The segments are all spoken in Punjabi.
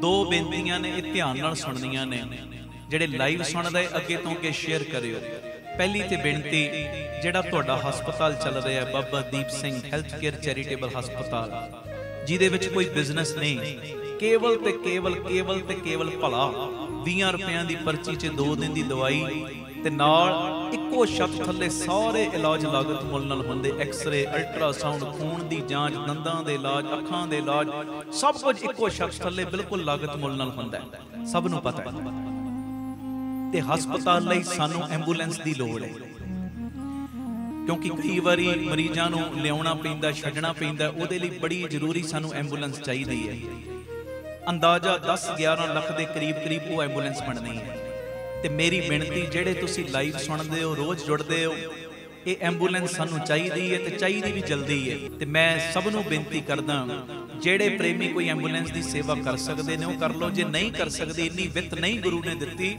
दो बेनतियां ने ये ध्यान नाल सुननियां ने। ਜਿਹੜੇ ਲਾਈਵ ਸੁਣਦੇ ਅੱਗੇ ਤੋਂ ਅੱਗੇ ਸ਼ੇਅਰ ਕਰਿਓ। ਪਹਿਲੀ ਤੇ ਬੇਨਤੀ, ਜਿਹੜਾ ਤੁਹਾਡਾ ਹਸਪਤਾਲ ਚੱਲ ਰਿਹਾ Baba Deep Singh health care charitable ਹਸਪਤਾਲ, ਜਿਹਦੇ ਵਿੱਚ ਕੋਈ ਬਿਜ਼ਨਸ ਨਹੀਂ, ਕੇਵਲ ਤੇ ਕੇਵਲ ਭਲਾ 20 ਰੁਪਇਆਂ ਦੀ ਪਰਚੀ 'ਚ 2 ਦਿਨ ਦੀ ਦਵਾਈ ਤੇ ਨਾਲ ਇੱਕੋ ਛੱਤ ਥੱਲੇ ਸਾਰੇ ਇਲਾਜ ਲਾਗਤ ਮੁੱਲ ਨਾਲ ਹੁੰਦੇ। ਐਕਸਰੇ, ਅਲਟਰਾਸਾਊਂਡ, ਖੂਨ ਦੀ ਜਾਂਚ, ਦੰਦਾਂ ਦੇ ਇਲਾਜ, ਅੱਖਾਂ ਦੇ ਇਲਾਜ, ਸਭ ਕੁਝ ਇੱਕੋ ਛੱਤ ਥੱਲੇ ਬਿਲਕੁਲ ਲਾਗਤ ਮੁੱਲ ਨਾਲ ਹੁੰਦਾ, ਸਭ ਨੂੰ ਪਤਾ ਹੈ। ਤੇ ਹਸਪਤਾਲ ਲਈ ਸਾਨੂੰ ਐਂਬੂਲੈਂਸ ਦੀ ਲੋੜ ਹੈ, ਕਿਉਂਕਿ ਕਈ ਵਾਰੀ ਮਰੀਜ਼ਾਂ ਨੂੰ ਲਿਆਉਣਾ ਪੈਂਦਾ, ਛੱਡਣਾ ਪੈਂਦਾ, ਉਹਦੇ ਲਈ ਬੜੀ ਜ਼ਰੂਰੀ ਸਾਨੂੰ ਐਂਬੂਲੈਂਸ ਚਾਹੀਦੀ ਹੈ। ਅੰਦਾਜ਼ਾ 10-11 ਲੱਖ ਦੇ ਕਰੀਬ ਉਹ ਐਂਬੂਲੈਂਸ ਬਣਨੀ ਹੈ। ਤੇ ਮੇਰੀ ਬੇਨਤੀ, ਜਿਹੜੇ ਤੁਸੀਂ ਲਾਈਵ ਸੁਣਦੇ ਹੋ, ਰੋਜ਼ ਜੁੜਦੇ ਹੋ, ਇਹ ਐਂਬੂਲੈਂਸ ਸਾਨੂੰ ਚਾਹੀਦੀ ਹੈ ਤੇ ਚਾਹੀਦੀ ਵੀ ਜਲਦੀ ਹੈ। ਤੇ ਮੈਂ ਸਭ ਨੂੰ ਬੇਨਤੀ ਕਰਦਾ, ਜਿਹੜੇ ਪ੍ਰੇਮੀ ਕੋਈ ਐਂਬੂਲੈਂਸ ਦੀ ਸੇਵਾ ਕਰ ਸਕਦੇ ਨੇ ਉਹ ਕਰ ਲਓ। ਜੇ ਨਹੀਂ ਕਰ ਸਕਦੇ, ਇੰਨੀ ਵਿੱਤ ਨਹੀਂ ਗੁਰੂ ਨੇ ਦਿੱਤੀ,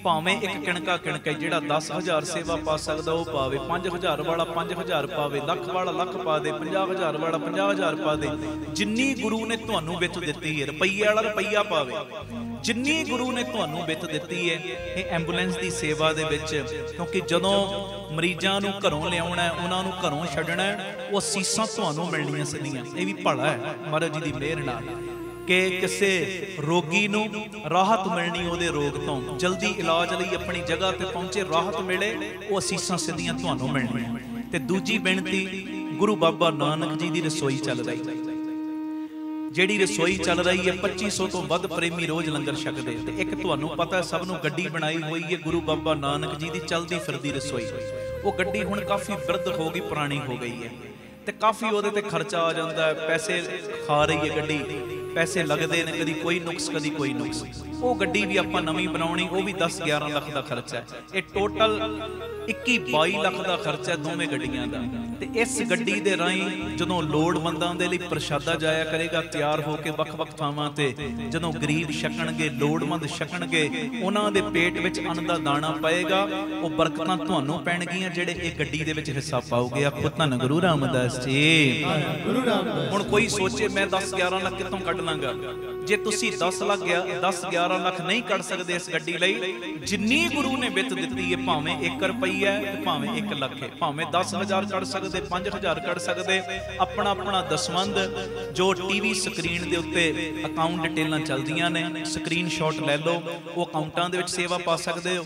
ਭਾਵੇਂ ਇੱਕ ਕਿਣਕਾ ਜਿਹੜਾ 10,000 ਸੇਵਾ ਪਾ ਸਕਦਾ ਉਹ ਪਾਵੇ, 5,000 ਵਾਲਾ 5,000 ਪਾਵੇ, ਲੱਖ ਵਾਲਾ ਲੱਖ ਪਾ ਦੇ, 50,000 ਵਾਲਾ 50,000 ਪਾ ਦੇ। ਜਿੰਨੀ ਗੁਰੂ ਨੇ ਤੁਹਾਨੂੰ ਵਿੱਤ ਦਿੱਤੀ ਹੈ, ਰੁਪਈਆ ਵਾਲਾ ਰੁਪਈਆ ਪਾਵੇ, ਜਿੰਨੀ ਗੁਰੂ ਨੇ ਤੁਹਾਨੂੰ ਵਿੱਤ ਦਿੱਤੀ ਹੈ ਇਹ ਐਂਬੂਲੈਂਸ ਦੀ ਸੇਵਾ ਦੇ ਵਿੱਚ। ਕਿਉਂਕਿ ਜਦੋਂ ਮਰੀਜ਼ਾਂ ਨੂੰ ਘਰੋਂ ਲਿਆਉਣਾ, ਉਹਨਾਂ ਨੂੰ ਘਰੋਂ ਛੱਡਣਾ, ਉਹ ਅਸੀਸਾਂ ਤੁਹਾਨੂੰ ਮਿਲਣੀਆਂ ਸਿੱਧੀਆਂ। ਇਹ ਵੀ ਭਲਾ ਹੈ ਮਹਾਰਾਜ ਜੀ ਦੀ ਮਿਹਰ ਨਾਲ ਕਿ ਕਿਸੇ ਰੋਗੀ ਨੂੰ ਰਾਹਤ ਮਿਲਣੀ, ਉਹਦੇ ਰੋਗ ਤੋਂ ਜਲਦੀ ਇਲਾਜ ਲਈ ਆਪਣੀ ਜਗ੍ਹਾ ਤੇ ਪਹੁੰਚੇ, ਰਾਹਤ ਮਿਲੇ, ਉਹ ਅਸੀਸਾਂ ਸਿੱਧੀਆਂ ਤੁਹਾਨੂੰ ਮਿਲਣੀਆਂ। ਤੇ ਦੂਜੀ ਬੇਨਤੀ, ਗੁਰੂ ਬਾਬਾ ਨਾਨਕ ਜੀ ਦੀ ਰਸੋਈ ਚੱਲ ਰਹੀ, ਜਿਹੜੀ ਰਸੋਈ ਚੱਲ ਰਹੀ ਹੈ, 2500 ਤੋਂ ਵੱਧ ਪ੍ਰੇਮੀ ਰੋਜ਼ ਲੰਗਰ ਛਕਦੇ। ਤੇ ਇੱਕ ਤੁਹਾਨੂੰ ਪਤਾ ਸਭ ਨੂੰ ਗੱਡੀ ਬਣਾਈ ਹੋਈ ਹੈ ਗੁਰੂ ਬਾਬਾ ਨਾਨਕ ਜੀ ਦੀ ਚਲਦੀ ਫਿਰਦੀ ਰਸੋਈ। ਉਹ ਗੱਡੀ ਹੁਣ ਕਾਫੀ ਬਿਰਧ ਹੋ ਗਈ, ਪੁਰਾਣੀ ਹੋ ਗਈ ਹੈ ਤੇ ਕਾਫੀ ਉਹਦੇ ਤੇ ਖਰਚਾ ਆ ਜਾਂਦਾ ਹੈ, ਪੈਸੇ ਖਾ ਰਹੀ ਹੈ ਗੱਡੀ, ਪੈਸੇ ਲੱਗਦੇ ਨੇ, ਕਦੀ ਕੋਈ ਨੁਕਸ ਕਦੀ ਕੋਈ ਨੁਕਸ। ਉਹ ਗੱਡੀ ਵੀ ਆਪਾਂ ਨਵੀਂ ਬਣਾਉਣੀ, ਉਹ ਵੀ 10-11 ਲੱਖ ਦਾ ਖਰਚਾ ਹੈ। ਇਹ ਟੋਟਲ 21-22 ਲੱਖ ਦਾ ਖਰਚਾ ਹੈ ਦੋਵੇਂ ਗੱਡੀਆਂ ਦਾ। ਤੇ ਇਸ ਗੱਡੀ ਦੇ ਰਾਹੀਂ ਜਦੋਂ ਲੋੜਵੰਦਾਂ ਦੇ ਲਈ ਪ੍ਰਸ਼ਾਦਾ ਜਾਇਆ ਕਰੇਗਾ ਤਿਆਰ ਹੋ ਕੇ ਵੱਖ-ਵੱਖ ਥਾਵਾਂ ਤੇ, ਜਦੋਂ ਗਰੀਬ ਛਕਣਗੇ, ਲੋੜਵੰਦ ਛਕਣਗੇ, ਉਹਨਾਂ ਦੇ ਪੇਟ ਵਿੱਚ ਅੰਨ ਦਾ ਦਾਣਾ ਪਏਗਾ, ਉਹ ਬਰਕਤਾਂ ਤੁਹਾਨੂੰ ਪੈਣਗੀਆਂ ਜਿਹੜੇ ਇਹ ਗੱਡੀ ਦੇ ਵਿੱਚ ਹਿੱਸਾ ਪਾਓਗੇ। ਆਖੋ ਧੰਨ ਗੁਰੂ ਰਾਮਦਾਸ ਜੀ। ਹੁਣ ਕੋਈ ਸੋਚੇ ਮੈਂ 10-11 ਲੱਖ ਕਿੱਥੋਂ ਕੱਢ ਲਾਂਗਾ। ਜੇ ਤੁਸੀਂ 10-11 ਲੱਖ ਨਹੀਂ ਕੱਢ ਸਕਦੇ ਇਸ ਗੱਡੀ ਲਈ, ਜਿੰਨੀ ਗੁਰੂ ਨੇ ਵਿੱਤ ਦਿੱਤੀ ਹੈ, ਭਾਵੇਂ 1 ਰੁਪਈਆ ਹੈ, ਭਾਵੇਂ 1 ਲੱਖ ਹੈ, ਭਾਵੇਂ 10,000 ਕੱਢ ਸਕਦੇ, 5,000 ਕੱਢ ਸਕਦੇ, ਆਪਣਾ ਦਸਵੰਧ ਜੋ ਟੀਵੀ ਸਕਰੀਨ ਦੇ ਉੱਤੇ ਅਕਾਊਂਟ ਡਿਟੇਲਾਂ ਚੱਲਦੀਆਂ ਨੇ, ਸਕਰੀਨ ਸ਼ਾਟ ਲੈ ਲਓ, ਉਹ ਅਕਾਊਂਟਾਂ ਦੇ ਵਿੱਚ ਸੇਵਾ ਪਾ ਸਕਦੇ ਹੋ।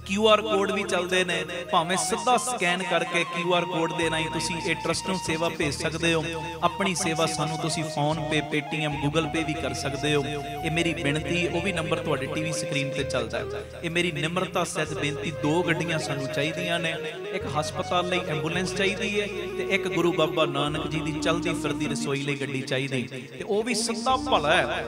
QR ਕੋਡ ਵੀ ਚੱਲਦੇ ਨੇ, ਭਾਵੇਂ ਸਿੱਧਾ ਸਕੈਨ ਕਰਕੇ QR ਕੋਡ ਦੇ ਰਾਹੀਂ ਤੁਸੀਂ ਇਹ ਟਰਸਟ ਨੂੰ ਸੇਵਾ ਭੇਜ ਸਕਦੇ ਹੋ। ਆਪਣੀ ਸੇਵਾ ਸਾਨੂੰ ਤੁਸੀਂ ਫੋਨਪੇ, ਪੇਟੀਐਮ, ਗੂਗਲ ਪੇ ਵੀ ਕਰ ਸਕਦੇ ਹੋ। ਇਹ ਮੇਰੀ ਬੇਨਤੀ, ਉਹ ਵੀ ਨੰਬਰ ਤੁਹਾਡੇ ਟੀਵੀ ਸਕਰੀਨ ਤੇ ਚੱਲਦਾ ਹੈ। ਇਹ ਮੇਰੀ ਨਿਮਰਤਾ ਸਹਿਤ ਬੇਨਤੀ, 2 ਗੱਡੀਆਂ ਸਾਨੂੰ ਚਾਹੀਦੀਆਂ ਨੇ, ਇੱਕ ਹਸਪਤਾਲ ਲਈ ਐਂਬੂਲੈਂਸ ਚਾਹੀਦੀ ਹੈ ਤੇ ਇੱਕ ਗੁਰੂ ਬਾਬਾ ਨਾਨਕ ਜੀ ਦੀ ਚਲਦੀ ਫਿਰਦੀ ਰਸੋਈ ਲਈ ਗੱਡੀ ਚਾਹੀਦੀ। ਤੇ ਉਹ ਵੀ ਸਿੱਧਾ ਭਲਾ ਹੈ,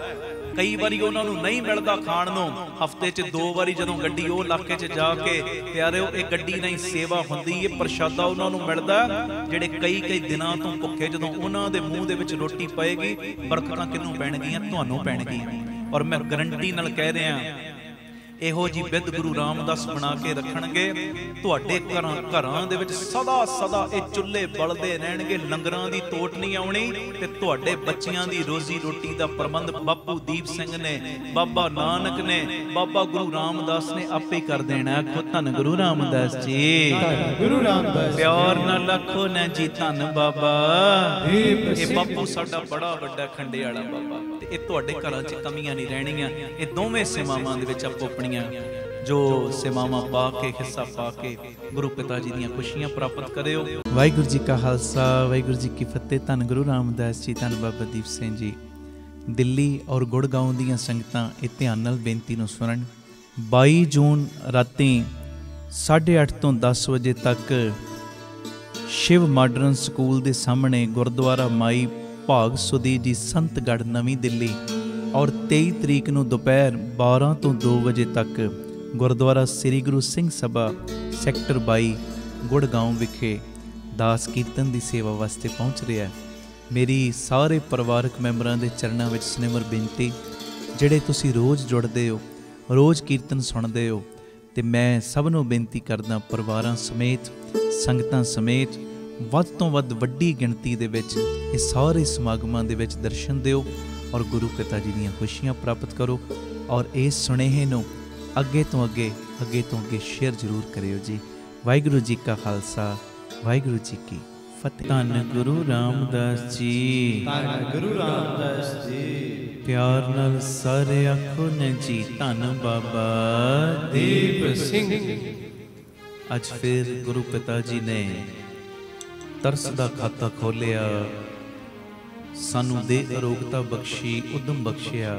ਕਈ ਵਾਰੀ ਉਹਨਾਂ ਨੂੰ ਨਹੀਂ ਮਿਲਦਾ ਖਾਣ ਨੂੰ, ਹਫ਼ਤੇ 'ਚ 2 ਵਾਰੀ ਜਦੋਂ ਗੱਡੀ ਉਹ ਇਲਾਕੇ 'ਚ ਜਾ ਕੇ, ਪਿਆਰਿਓ ਇਹ ਗੱਡੀ ਨਾਲ ਹੀ ਸੇਵਾ ਹੁੰਦੀ ਹੈ, ਪ੍ਰਸ਼ਾਦਾ ਉਹਨਾਂ ਨੂੰ ਮਿਲਦਾ ਜਿਹੜੇ ਕਈ ਦਿਨਾਂ ਤੋਂ ਭੁੱਖੇ। ਜਦੋਂ ਉਹਨਾਂ ਦੇ ਮੂੰਹ ਦੇ ਵਿੱਚ ਰੋਟੀ ਪਏਗੀ, ਬਰਕਤਾਂ ਕਿਹਨੂੰ ਪੈਣਗੀਆਂ? ਤੁਹਾਨੂੰ ਪੈਣਗੀਆਂ। ਔਰ ਮੈਂ ਗਰੰਟੀ ਨਾਲ ਕਹਿ ਰਿਹਾ, ਇਹੋ ਜੀ ਵਿਧ ਗੁਰੂ ਰਾਮਦਾਸ ਬਣਾ ਕੇ ਰੱਖਣਗੇ, ਤੁਹਾਡੇ ਘਰਾਂ ਦੇ ਵਿੱਚ ਸਦਾ ਇਹ ਚੁੱਲ੍ਹੇ ਬਲਦੇ ਰਹਿਣਗੇ, ਲੰਗਰਾਂ ਦੀ ਤੋਟ ਨਹੀਂ ਆਉਣੀ ਤੇ ਤੁਹਾਡੇ ਬੱਚਿਆਂ ਦੀ ਰੋਜ਼ੀ ਰੋਟੀ ਦਾ ਪ੍ਰਬੰਧ ਬਾਪੂ ਦੀਪ ਸਿੰਘ ਨੇ, ਬਾਬਾ ਨਾਨਕ ਨੇ, ਬਾਬਾ ਗੁਰੂ ਰਾਮਦਾਸ ਨੇ ਆਪੇ ਕਰ ਦੇਣਾ। ਆਖੋ ਧੰਨ ਗੁਰੂ ਰਾਮਦਾਸ ਜੀ। ਗੁਰੂ ਰਾਮਦਾਸ ਪਿਆਰ ਨਾਲ ਆਖੋ ਨਾ ਜੀ ਧੰਨ ਬਾਬਾ। ਇਹ ਬਾਪੂ ਸਾਡਾ ਬੜਾ ਵੱਡਾ ਖੰਡੇ ਵਾਲਾ ਬਾਬਾ, ਤੇ ਇਹ ਤੁਹਾਡੇ ਘਰਾਂ 'ਚ ਕਮੀਆਂ ਨਹੀਂ ਰਹਿਣੀਆਂ। ਇਹ ਦੋਵੇਂ ਸੇਵਾਵਾਂ ਦੇ ਵਿੱਚ ਆਪੋ ਆਪਣੀਆਂ ਜੋ ਸੇਵਾਵਾਂ ਪਾ ਕੇ, ਹਿੱਸਾ ਪਾ ਕੇ ਗੁਰੂ ਪਿਤਾ ਜੀ ਦੀਆਂ ਖੁਸ਼ੀਆਂ ਪ੍ਰਾਪਤ ਕਰਿਓ। ਵਾਹਿਗੁਰੂ ਜੀ ਕਾ ਖਾਲਸਾ, ਵਾਹਿਗੁਰੂ ਜੀ ਕੀ ਫਤਿਹ। ਧੰਨ ਗੁਰੂ ਰਾਮਦਾਸ ਜੀ, ਧੰਨ ਬਾਬਾ ਦੀਪ ਸਿੰਘ ਜੀ। ਦਿੱਲੀ ਔਰ ਗੁੜਗਾਉਂ ਦੀਆਂ ਸੰਗਤਾਂ ਇਹ ਧਿਆਨ ਨਾਲ ਬੇਨਤੀ ਨੂੰ ਸੁਣਨ। 22 ਜੂਨ ਰਾਤੀ 8:30 ਤੋਂ 10 ਵਜੇ ਤੱਕ ਸ਼ਿਵ ਮਾਡਰਨ ਸਕੂਲ ਦੇ ਸਾਹਮਣੇ ਗੁਰਦੁਆਰਾ ਮਾਈ ਭਾਗ ਸੁਦੀ ਜੀ, ਸੰਤਗੜ੍ਹ, ਨਵੀਂ ਦਿੱਲੀ। ਔਰ 23 ਤਰੀਕ ਨੂੰ ਦੁਪਹਿਰ 12 ਤੋਂ 2 ਵਜੇ ਤੱਕ ਗੁਰਦੁਆਰਾ ਸ੍ਰੀ ਗੁਰੂ ਸਿੰਘ ਸਭਾ, ਸੈਕਟਰ 22, ਗੁੜਗਾਉਂ ਵਿਖੇ ਦਾਸ ਕੀਰਤਨ ਦੀ ਸੇਵਾ ਵਾਸਤੇ ਪਹੁੰਚ ਰਿਹਾ। ਮੇਰੀ ਸਾਰੇ ਪਰਿਵਾਰਕ ਮੈਂਬਰਾਂ ਦੇ ਚਰਨਾਂ ਵਿੱਚ ਸਨਿਮਰ ਬੇਨਤੀ, ਜਿਹੜੇ ਤੁਸੀਂ ਰੋਜ਼ ਜੁੜਦੇ ਹੋ, ਰੋਜ਼ ਕੀਰਤਨ ਸੁਣਦੇ ਹੋ, ਤੇ ਮੈਂ ਸਭ ਨੂੰ ਬੇਨਤੀ ਕਰਦਾ, ਪਰਿਵਾਰਾਂ ਸਮੇਤ, ਸੰਗਤਾਂ ਸਮੇਤ ਵੱਧ ਤੋਂ ਵੱਧ ਵੱਡੀ ਗਿਣਤੀ ਦੇ ਵਿੱਚ ਇਹ ਸਾਰੇ ਸਮਾਗਮਾਂ ਦੇ ਵਿੱਚ ਦਰਸ਼ਨ ਦਿਓ। और गुरु पिता जी ਦੀਆਂ खुशियां प्राप्त करो। और इस सुनेहे ਨੂੰ ਅੱਗੇ ਤੋਂ ਅੱਗੇ शेयर जरूर करियो जी। वाहिगुरू जी का खालसा, वाहिगुरू जी की फतेह। धन गुरु रामदास जी, धन गुरु रामदास जी। प्यार नाल सारे आखो ने जी धन बाबा दीप सिंह। अज फिर गुरु पिता जी ने तरस दा खाता खोलिया, सानू दे अरोगता बख्शी, उदम बख्शिया,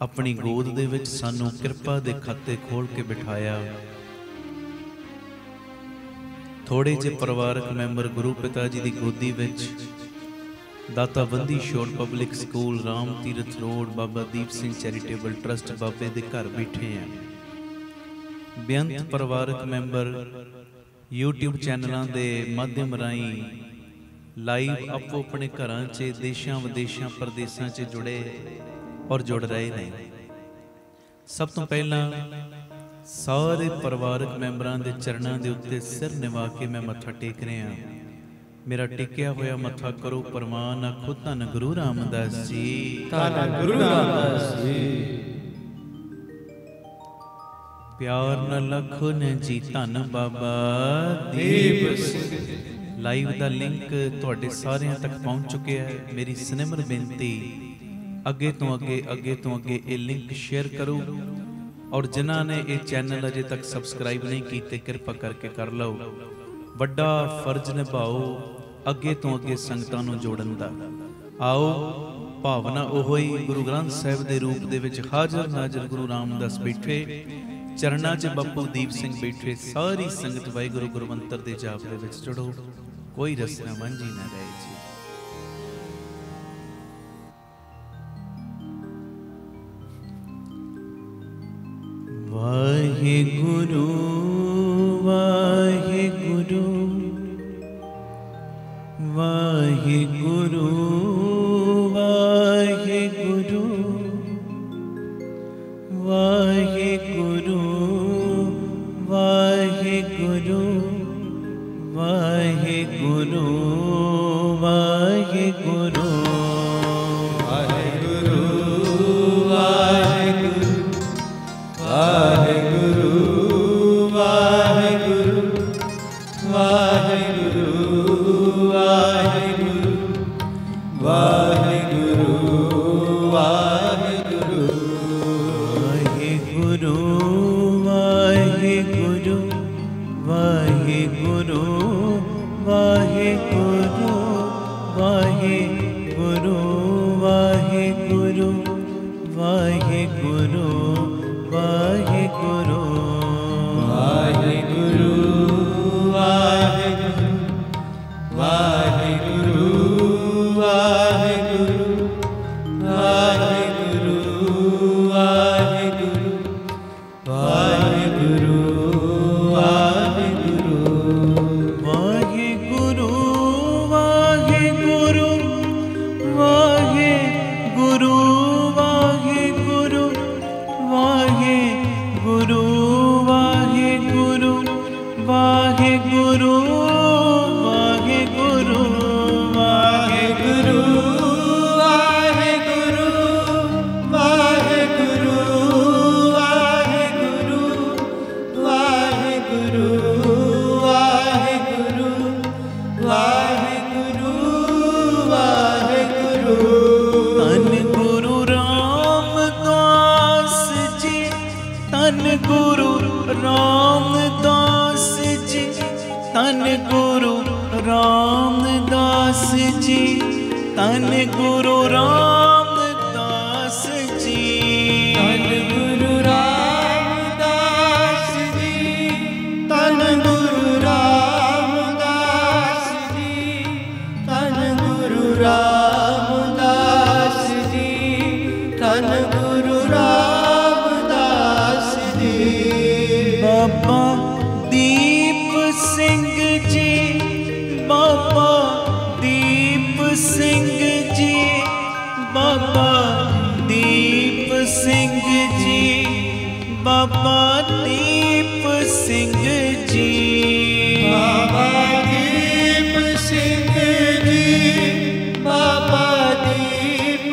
अपनी गोद दे विच सानू किरपा दे खाते खोल के बिठाया। थोड़े जे परिवारक मैंबर गुरु पिता जी दी गोदी विच Data Bandi Chhor public school Ram Tirath road Baba Deep Singh charitable trust बाबे दे घर बैठे हैं। बेअंत परिवारक मैंबर यूट्यूब चैनलों के माध्यम राही लाइव आपो अपने घरां च देशां विदेशां परदेसां च जुड़े और जुड़ रहे हैं। सब तो पहला सारे परिवारक मैंबरां दे चरणों के उत्ते सिर निवा के मैं मत्था टेक रहा। मेरा टेकिया होया मत्था करो परवान, आखो धन गुरु रामदास जी, धन गुरु रामदास जी। प्यार न लखो न जी धन बाबा दीप सिंह। लाइव का लिंक तुहाडे सारियां तक पहुँच चुके है। मेरी सिनम्र बेनती अगे तो अगे ये लिंक शेयर करो। और जिन्हों ने ये चैनल अजे तक सबसक्राइब नहीं किए कृपा करके कर लो। वड्डा फर्ज निभाओ अगे तो अगे संगतां नूं जोड़न दा। आओ भावना ओहो ही गुरु ग्रंथ साहिब के रूप दे विच हाजर नाजर गुरु रामदास बैठे, चरणा च बापू दीप सिंह बैठे। सारी संगत वाहिगुरू गुरमंत्र दे जाप दे विच जुड़ो, कोई रस्ना वांझी ना रहे जी। वाहिगुरु वाहिगुरु वाहिगुरु वाहिगुरु वाहिगुरु वाहिगुरु वाहिगुरु वाहिगुरु बाबा दीप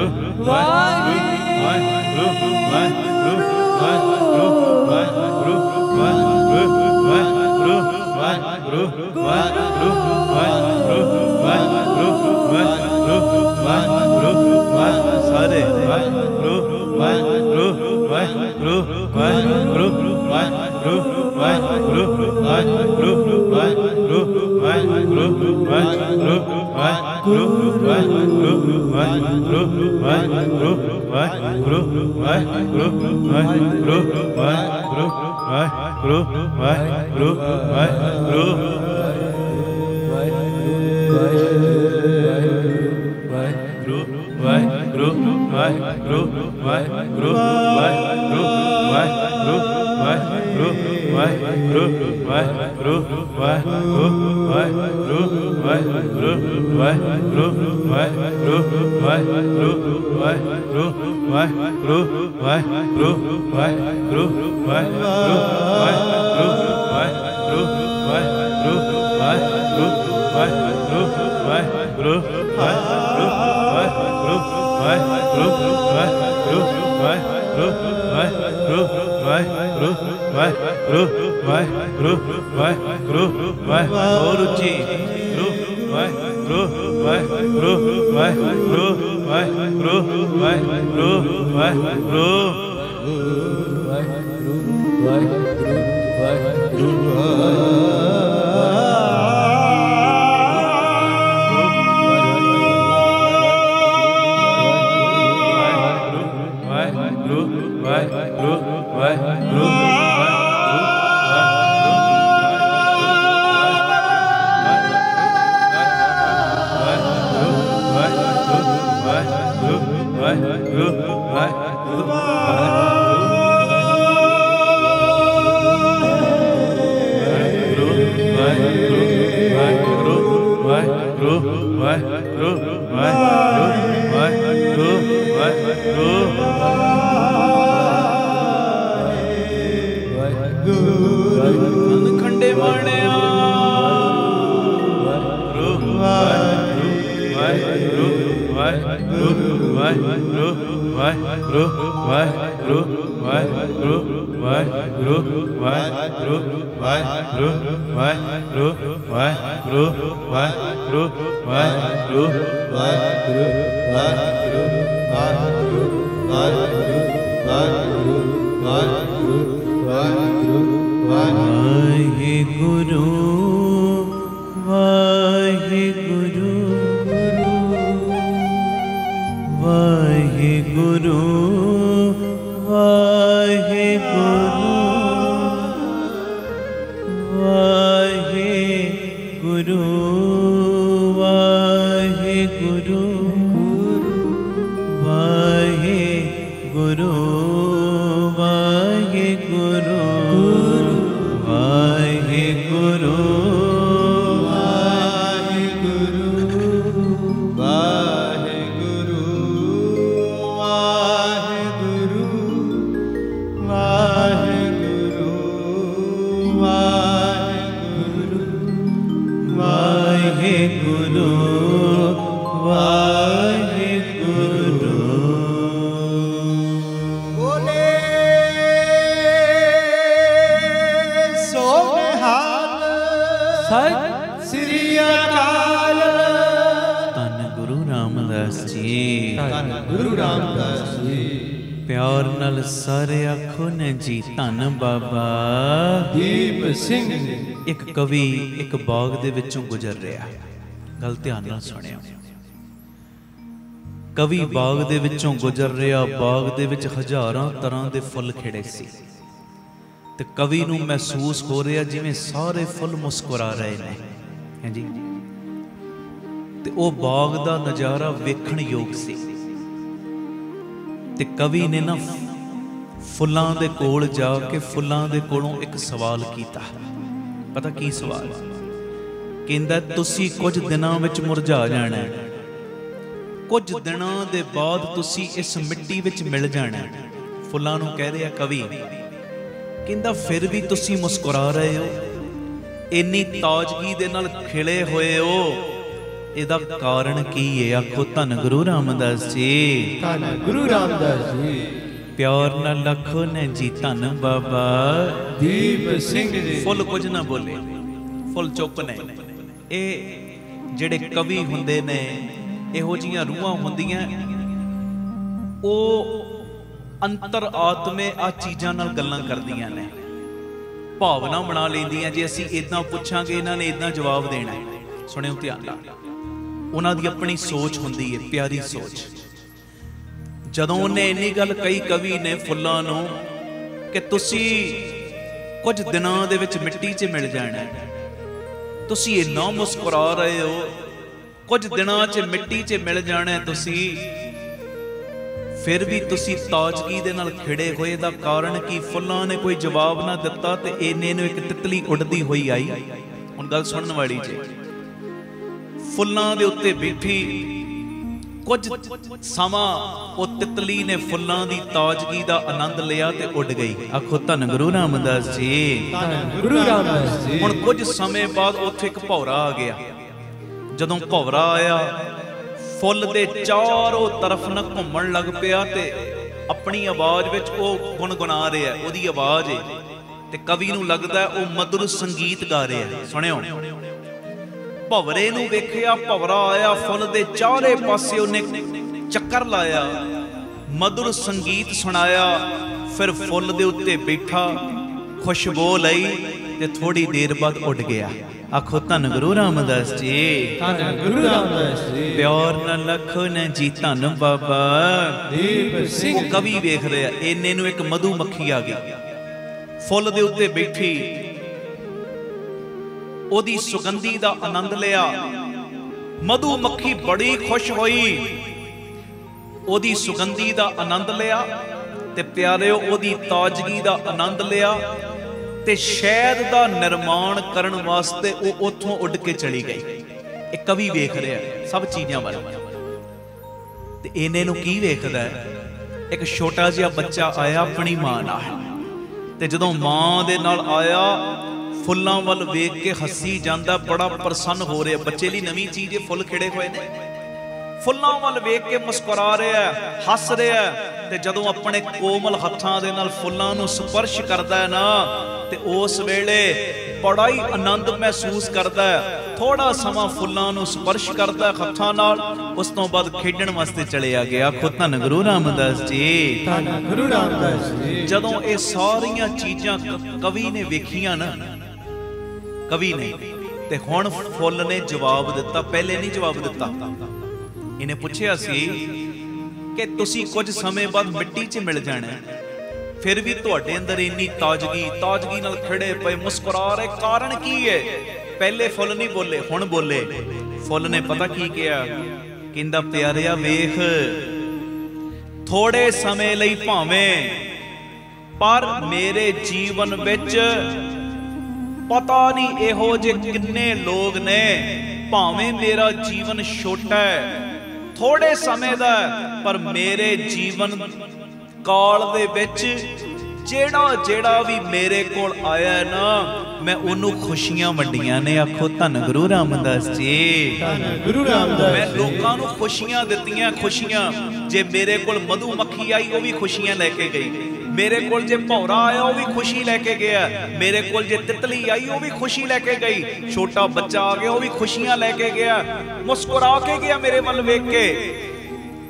ਸਾਰੇ ਖੰਡੇ ਮਾਣਿਆ ਇੱਕ ਕਵੀ ਇੱਕ ਬਾਗ ਦੇ ਵਿੱਚੋਂ ਗੁਜ਼ਰ ਰਿਹਾ। ਗੱਲ ਧਿਆਨ ਨਾਲ ਸੁਣਿਓ। ਕਵੀ ਬਾਗ ਦੇ ਵਿੱਚੋਂ ਗੁਜ਼ਰ ਰਿਹਾ। ਬਾਗ ਦੇ ਵਿੱਚ ਹਜ਼ਾਰਾਂ ਤਰ੍ਹਾਂ ਦੇ ਫੁੱਲ ਖਿੜੇ ਸੀ ਤੇ ਕਵੀ ਨੂੰ ਮਹਿਸੂਸ ਹੋ ਰਿਹਾ ਜਿਵੇਂ ਸਾਰੇ ਫੁੱਲ ਮੁਸਕਰਾ ਰਹੇ ਨੇ। ਹਾਂਜੀ, ਤੇ ਉਹ ਬਾਗ ਦਾ ਨਜ਼ਾਰਾ ਵੇਖਣ ਯੋਗ ਸੀ ਤੇ ਕਵੀ ਨੇ ਨਾ ਫੁੱਲਾਂ ਦੇ ਕੋਲ ਜਾ ਕੇ ਫੁੱਲਾਂ ਦੇ ਕੋਲੋਂ ਇੱਕ ਸਵਾਲ ਕੀਤਾ। ਪਤਾ ਕੀ ਸਵਾਲ? ਕਹਿੰਦਾ ਤੁਸੀਂ ਕੁਝ ਦਿਨਾਂ ਵਿੱਚ ਮੁਰਝਾ ਜਾਣਾ, ਕੁਝ ਦਿਨਾਂ ਦੇ ਬਾਅਦ ਤੁਸੀਂ ਇਸ ਮਿੱਟੀ ਵਿੱਚ ਮਿਲ ਜਾਣਾ। ਫੁੱਲਾਂ ਨੂੰ ਕਹਿ ਰਿਹਾ ਕਵੀ। ਕਹਿੰਦਾ ਫਿਰ ਵੀ ਤੁਸੀਂ ਮੁਸਕਰਾ ਰਹੇ ਹੋ, ਇੰਨੀ ਤਾਜ਼ਗੀ ਦੇ ਨਾਲ ਖਿਲੇ ਹੋਏ ਹੋ, ਇਹਦਾ ਕਾਰਨ ਕੀ ਹੈ? ਆਖੋ ਧੰਨ ਗੁਰੂ ਰਾਮਦਾਸ ਜੀ। ਧੰਨ ਗੁਰੂ ਰਾਮਦਾਸ ਜੀ। ਪਿਆਰ ਨਾਲ ਲਖੋ ਨੇ ਜੀ ਧੰਨ ਬਾਬਾ ਦੀਪ ਸਿੰਘ ਜੀ। ਫੁੱਲ ਕੁਝ ਨਾ ਬੋਲੇ, ਫੁੱਲ ਚੁੱਪ ਨੇ। ਇਹ ਜਿਹੜੇ ਕਵੀ ਹੁੰਦੇ ਨੇ, ਇਹੋ ਜਿਹੀਆਂ ਰੂਹਾਂ ਹੁੰਦੀਆਂ, ਉਹ ਅੰਤਰ ਆਤਮੇ ਆ ਚੀਜ਼ਾਂ ਨਾਲ ਗੱਲਾਂ ਕਰਦੀਆਂ ਨੇ, ਭਾਵਨਾ ਬਣਾ ਲੈਂਦੀਆਂ। ਜੇ ਅਸੀਂ ਇਦਾਂ ਪੁੱਛਾਂਗੇ ਇਹਨਾਂ ਨੇ ਇਦਾਂ ਜਵਾਬ ਦੇਣਾ ਹੈ। ਸੁਣਿਓ ਧਿਆਨ ਨਾਲ, ਉਹਨਾਂ ਦੀ ਆਪਣੀ ਸੋਚ ਹੁੰਦੀ ਹੈ, ਪਿਆਰੀ ਸੋਚ। ਜਦੋਂ ਉਹਨੇ ਇੰਨੀ ਗੱਲ ਕਹੀ ਕਵੀ ਨੇ ਫੁੱਲਾਂ ਨੂੰ ਕਿ ਤੁਸੀਂ ਕੁਝ ਦਿਨਾਂ ਦੇ ਵਿੱਚ ਮਿੱਟੀ 'ਚ ਮਿਲ ਜਾਣਾ, ਤੁਸੀਂ ਇੰਨਾ ਮੁਸਕਰਾ ਰਹੇ ਹੋ, ਕੁਝ ਦਿਨਾਂ 'ਚ ਮਿੱਟੀ 'ਚ ਮਿਲ ਜਾਣਾ ਤੁਸੀਂ, ਫਿਰ ਵੀ ਤੁਸੀਂ ਤਾਜ਼ਗੀ ਦੇ ਨਾਲ ਖਿੜੇ ਹੋਏ। ਦਾ ਕਾਰਨ ਕੀ? ਫੁੱਲਾਂ ਨੇ ਕੋਈ ਜਵਾਬ ਨਾ ਦਿੱਤਾ ਤੇ ਇੰਨੇ ਨੂੰ ਇੱਕ ਤਿਤਲੀ ਉੱਡਦੀ ਹੋਈ ਆਈ। ਹੁਣ ਗੱਲ ਸੁਣਨ ਵਾਲੀ ਜੀ। ਫੁੱਲਾਂ ਦੇ ਉੱਤੇ ਬੈਠੀ ਕੁਝ ਸਮਾਂ ਉਹ ਤਿਤਲੀ ਨੇ ਫੁੱਲਾਂ ਦੀ ਤਾਜ਼ਗੀ ਦਾ ਆਨੰਦ ਲਿਆ ਤੇ ਉੱਡ ਗਈ। ਆਖੋ ਧੰਨ ਗੁਰੂ ਰਾਮਦਾਸ ਜੀ। ਧੰਨ ਗੁਰੂ ਰਾਮਦਾਸ ਜੀ। ਹੁਣ ਕੁਝ ਸਮੇਂ ਬਾਅਦ ਉੱਥੇ ਇੱਕ ਭੌਰਾ ਆ ਗਿਆ। ਜਦੋਂ ਭੌਰਾ ਆਇਆ, ਫੁੱਲ ਦੇ ਚਾਰੋਂ ਤਰਫ ਨਾ ਘੁੰਮਣ ਲੱਗ ਪਿਆ ਤੇ ਆਪਣੀ ਆਵਾਜ਼ ਵਿੱਚ ਉਹ ਗੁਣਗੁਣਾ ਰਿਹਾ, ਉਹਦੀ ਆਵਾਜ਼ ਹੈ ਤੇ ਕਵੀ ਨੂੰ ਲੱਗਦਾ ਉਹ ਮਧੁਰ ਸੰਗੀਤ ਗਾ ਰਿਹਾ। ਸੁਣਿਓ, ਭਵਰੇ ਨੂੰ ਵੇਖਿਆ, ਭਵਰਾ ਆਇਆ, ਫੁੱਲ ਦੇ ਚਾਰੇ ਪਾਸੇ ਉਹਨੇ ਚੱਕਰ ਲਾਇਆ, ਮਧੁਰ ਸੰਗੀਤ ਸੁਣਾਇਆ, ਫਿਰ ਫੁੱਲ ਦੇ ਉੱਤੇ ਬੈਠਾ, ਖੁਸ਼ਬੂ ਲਈ ਤੇ ਥੋੜੀ ਦੇਰ ਬਾਅਦ ਉੱਡ ਗਿਆ। ਆਖੋ ਧੰਨ ਗੁਰੂ ਰਾਮਦਾਸ ਜੀ। ਧੰਨ ਗੁਰੂ ਰਾਮਦਾਸ ਜੀ। ਪਿਆਰ ਨਾਲ ਲਖੋ ਨੇ ਜੀ ਧੰਨ ਬਾਬਾ ਦੀਪ ਸਿੰਘ। ਉਹ ਕਵੀ ਵੇਖ ਰਿਹਾ, ਇੰਨੇ ਨੂੰ ਇੱਕ ਮਧੂ ਮੱਖੀ ਆ ਗਈ, ਫੁੱਲ ਦੇ ਉੱਤੇ ਬੈਠੀ, ਉਹਦੀ ਸੁਗੰਧੀ ਦਾ ਆਨੰਦ ਲਿਆ। ਮਧੂ ਮੱਖੀ ਬੜੀ ਖੁਸ਼ ਹੋਈ, ਉਹਦੀ ਸੁਗੰਧੀ ਦਾ ਆਨੰਦ ਲਿਆ ਤੇ ਪਿਆਰਿਓ ਉਹਦੀ ਤਾਜ਼ਗੀ ਦਾ ਆਨੰਦ ਲਿਆ ਤੇ ਸ਼ਹਿਦ ਦਾ ਨਿਰਮਾਣ ਕਰਨ ਵਾਸਤੇ ਉਹ ਉੱਥੋਂ ਉੱਡ ਕੇ ਚਲੀ ਗਈ। ਇਹ ਕਵੀ ਵੇਖ ਰਿਹਾ ਸਭ ਚੀਜ਼ਾਂ ਵੱਲ ਤੇ ਇਹਨੇ ਨੂੰ ਕੀ ਵੇਖਦਾ? ਇੱਕ ਛੋਟਾ ਜਿਹਾ ਬੱਚਾ ਆਇਆ ਆਪਣੀ ਮਾਂ ਨਾਲ, ਤੇ ਜਦੋਂ ਮਾਂ ਦੇ ਨਾਲ ਆਇਆ, ਫੁੱਲਾਂ ਵੱਲ ਵੇਖ ਕੇ ਹੱਸੀ ਜਾਂਦਾ, ਬੜਾ ਪ੍ਰਸੰਨ ਹੋ ਰਿਹਾ। ਬੱਚੇ ਲਈ ਨਵੀਂ ਚੀਜ਼, ਇਹ ਫੁੱਲ ਖਿੜੇ ਹੋਏ ਨੇ, ਫੁੱਲਾਂ ਵੱਲ ਵੇਖ ਕੇ ਮੁਸਕਰਾ ਰਿਹਾ, ਹੱਸ ਰਿਹਾ। ਤੇ ਜਦੋਂ ਆਪਣੇ ਕੋਮਲ ਹੱਥਾਂ ਦੇ ਨਾਲ ਫੁੱਲਾਂ ਨੂੰ ਸਪਰਸ਼ ਕਰਦਾ ਹੈ ਨਾ, ਤੇ ਉਸ ਵੇਲੇ ਬੜਾ ਹੀ ਆਨੰਦ ਮਹਿਸੂਸ ਕਰਦਾ ਹੈ। ਥੋੜਾ ਸਮਾਂ ਫੁੱਲਾਂ ਨੂੰ ਸਪਰਸ਼ ਕਰਦਾ ਹੱਥਾਂ ਨਾਲ, ਉਸ ਤੋਂ ਬਾਅਦ ਖੇਡਣ ਵਾਸਤੇ ਚਲਿਆ ਗਿਆ। ਆਖੋ ਧੰਨ ਗੁਰੂ ਰਾਮਦਾਸ ਜੀ। ਧੰਨ ਗੁਰੂ ਰਾਮਦਾਸ ਜੀ। ਜਦੋਂ ਇਹ ਸਾਰੀਆਂ ਚੀਜ਼ਾਂ ਕਵੀ ਨੇ ਵੇਖੀਆਂ ਨਾ, ਕਵੀ ਨੇ, ਤੇ ਹੁਣ ਫੁੱਲ ਨੇ ਜਵਾਬ ਦਿੱਤਾ, ਪਹਿਲੇ ਨਹੀਂ ਜਵਾਬ ਦਿੱਤਾ। ਇਹਨੇ ਪੁੱਛਿਆ ਸੀ ਕਿ ਤੁਸੀਂ ਕੁਝ ਸਮੇਂ ਬਾਅਦ ਮਿੱਟੀ 'ਚ ਮਿਲ ਜਾਣਾ, ਫਿਰ ਵੀ ਤੁਹਾਡੇ ਅੰਦਰ ਇੰਨੀ ਤਾਜ਼ਗੀ ਨਾਲ ਖੜੇ ਪਏ, ਮੁਸਕਰਾ ਰਹੇ, ਕਾਰਨ ਕੀ ਹੈ? ਪਹਿਲੇ ਫੁੱਲ ਨਹੀਂ ਬੋਲੇ, ਹੁਣ ਬੋਲੇ। ਫੁੱਲ ਨੇ ਪਤਾ ਕੀ ਕਿਹਾ? ਕਹਿੰਦਾ ਪਿਆਰਿਆ ਵੇਖ, ਥੋੜੇ ਸਮੇਂ ਲਈ ਭਾਵੇਂ, ਪਰ ਮੇਰੇ ਜੀਵਨ ਵਿੱਚ ਪਤਾ ਨਹੀਂ ਇਹੋ ਜਿਹੇ ਕਿੰਨੇ ਲੋਕ ਨੇ, ਭਾਵੇਂ ਮੇਰਾ ਜੀਵਨ ਛੋਟਾ ਹੈ, ਥੋੜੇ ਸਮੇਂ ਦਾ, ਪਰ ਮੇਰੇ ਜੀਵਨ ਕਾਲ ਦੇ ਵਿੱਚ ਜਿਹੜਾ ਵੀ ਮੇਰੇ ਕੋਲ ਆਇਆ ਨਾ, ਮੈਂ ਉਹਨੂੰ ਖੁਸ਼ੀਆਂ ਵੰਡੀਆਂ ਨੇ। ਆਖੋ ਧੰਨ ਗੁਰੂ ਰਾਮਦਾਸ ਜੀ। ਧੰਨ ਗੁਰੂ ਰਾਮਦਾਸ। ਮੈਂ ਲੋਕਾਂ ਨੂੰ ਖੁਸ਼ੀਆਂ ਦਿੱਤੀਆਂ, ਖੁਸ਼ੀਆਂ। ਜੇ ਮੇਰੇ ਕੋਲ ਮਧੂ ਮੱਖੀ ਆਈ, ਉਹ ਵੀ ਖੁਸ਼ੀਆਂ ਲੈ ਕੇ ਗਈ। ਮੇਰੇ ਕੋਲ ਜੇ ਭੌਰਾ ਆਇਆ, ਉਹ ਵੀ ਖੁਸ਼ੀ ਲੈ ਕੇ ਗਿਆ। ਮੇਰੇ ਕੋਲ ਜੇ ਤਿਤਲੀ ਆਈ, ਉਹ ਵੀ ਖੁਸ਼ੀ ਲੈ ਕੇ ਗਈ। ਛੋਟਾ ਬੱਚਾ ਆ ਗਿਆ, ਉਹ ਵੀ ਖੁਸ਼ੀਆਂ ਲੈ ਕੇ ਗਿਆ, ਮੁਸਕਰਾ ਕੇ ਗਿਆ ਮੇਰੇ ਵੱਲ ਵੇਖ ਕੇ।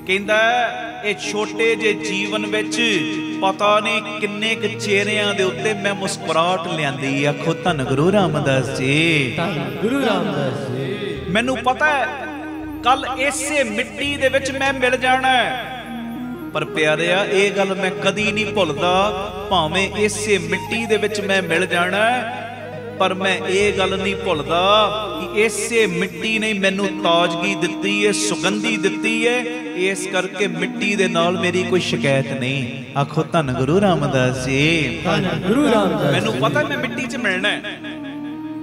ਕਹਿੰਦਾ ਇਹ ਛੋਟੇ ਜਿਹੇ ਜੀਵਨ ਵਿੱਚ ਪਤਾ ਨਹੀਂ ਕਿੰਨੇ ਕੁ ਚਿਹਰਿਆਂ ਦੇ ਉੱਤੇ ਮੈਂ ਮੁਸਕਰਾਹਟ ਲਿਆਂਦੀ। ਆਖੋ ਧੰਨ ਗੁਰੂ ਰਾਮਦਾਸ ਜੀ। ਧੰਨ ਗੁਰੂ ਰਾਮਦਾਸ ਜੀ। ਮੈਨੂੰ ਪਤਾ ਹੈ ਕੱਲ ਇਸੇ ਮਿੱਟੀ ਦੇ ਵਿੱਚ ਮੈਂ ਮਿਲ ਜਾਣਾ, ਪਰ ਪਿਆਰਿਆ ਇਹ ਗੱਲ ਮੈਂ ਕਦੀ ਨਹੀਂ ਭੁੱਲਦਾ, ਭਾਵੇਂ ਇਸੇ ਮਿੱਟੀ ਦੇ ਵਿੱਚ ਮੈਂ ਮਿਲ ਜਾਣਾ, ਪਰ ਮੈਂ ਇਹ ਗੱਲ ਨਹੀਂ ਭੁੱਲਦਾ ਕਿ ਇਸੇ ਮਿੱਟੀ ਨੇ ਮੈਨੂੰ ਤਾਜ਼ਗੀ ਦਿੱਤੀ ਹੈ, ਸੁਗੰਧੀ ਦਿੱਤੀ ਹੈ। ਇਸ ਕਰਕੇ ਮਿੱਟੀ ਦੇ ਨਾਲ ਮੇਰੀ ਕੋਈ ਸ਼ਿਕਾਇਤ ਨਹੀਂ। ਆਖੋ ਧੰਨ ਗੁਰੂ ਰਾਮਦਾਸ ਜੀ। ਧੰਨ ਗੁਰੂ ਰਾਮਦਾਸ। ਮੈਨੂੰ ਪਤਾ ਮੈਂ ਮਿੱਟੀ 'ਚ ਮਿਲਣਾ,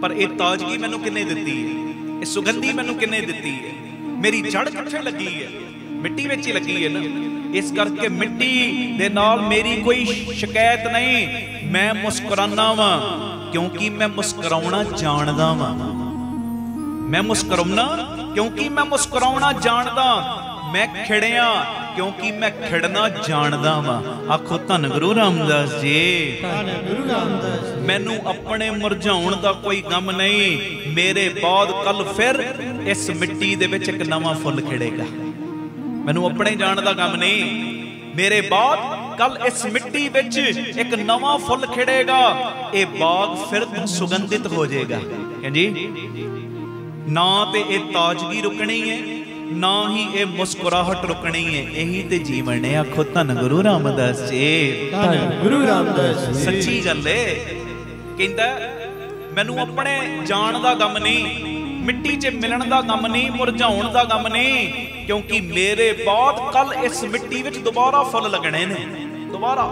ਪਰ ਇਹ ਤਾਜ਼ਗੀ ਮੈਨੂੰ ਕਿੰਨੇ ਦਿੱਤੀ ਹੈ, ਇਹ ਸੁਗੰਧੀ ਮੈਨੂੰ ਕਿੰਨੇ ਦਿੱਤੀ ਹੈ? ਮੇਰੀ ਜੜ ਕਿੱਥੇ ਲੱਗੀ ਹੈ? ਮਿੱਟੀ ਵਿੱਚ ਹੀ ਲੱਗੀ ਹੈ ਨਾ। ਇਸ ਕਰਕੇ ਮਿੱਟੀ ਦੇ ਨਾਲ ਮੇਰੀ ਕੋਈ ਸ਼ਿਕਾਇਤ ਨਹੀਂ। ਮੈਂ ਮੁਸਕਰਾਨਾ ਵਾਂ ਕਿਉਂਕਿ ਮੈਂ ਮੁਸਕਰਾਉਣਾ ਜਾਣਦਾ ਵਾਂ। मैं मुस्कुराउना क्योंकि मैं मुस्कुराउना जानदा, मैं खिड़िया क्योंकि मैं खिड़ना जानदा वा। आखो धन गुरु रामदास जी। धन गुरु रामदास जी। मैनू अपने मुरझाउण दा कोई गम नहीं, मेरे बाद कल फिर इस मिट्टी दे विच एक नवां फुल खिड़ेगा। मैनू अपने जाण दा गम नहीं, मेरे बाद कल इस मिट्टी विच एक नवां फुल खिड़ेगा। ये बाग फिर सुगंधित हो जाएगा। जी ना ते ये ताजगी रुकनी है, ना ही ये मुस्कुराहट रुकनी है। यही ते जीवन है। आखो धन गुरु रामदास जी। धन गुरु रामदास जी। सच्ची गल है। कहंदा मैनू अपने जान दा गम नहीं, मिट्टी च मिलन दा गम नहीं, मुरझाउण दा गम नहीं, क्योंकि मेरे बाद कल इस मिट्टी विच दोबारा फुल लगने ने। दोबारा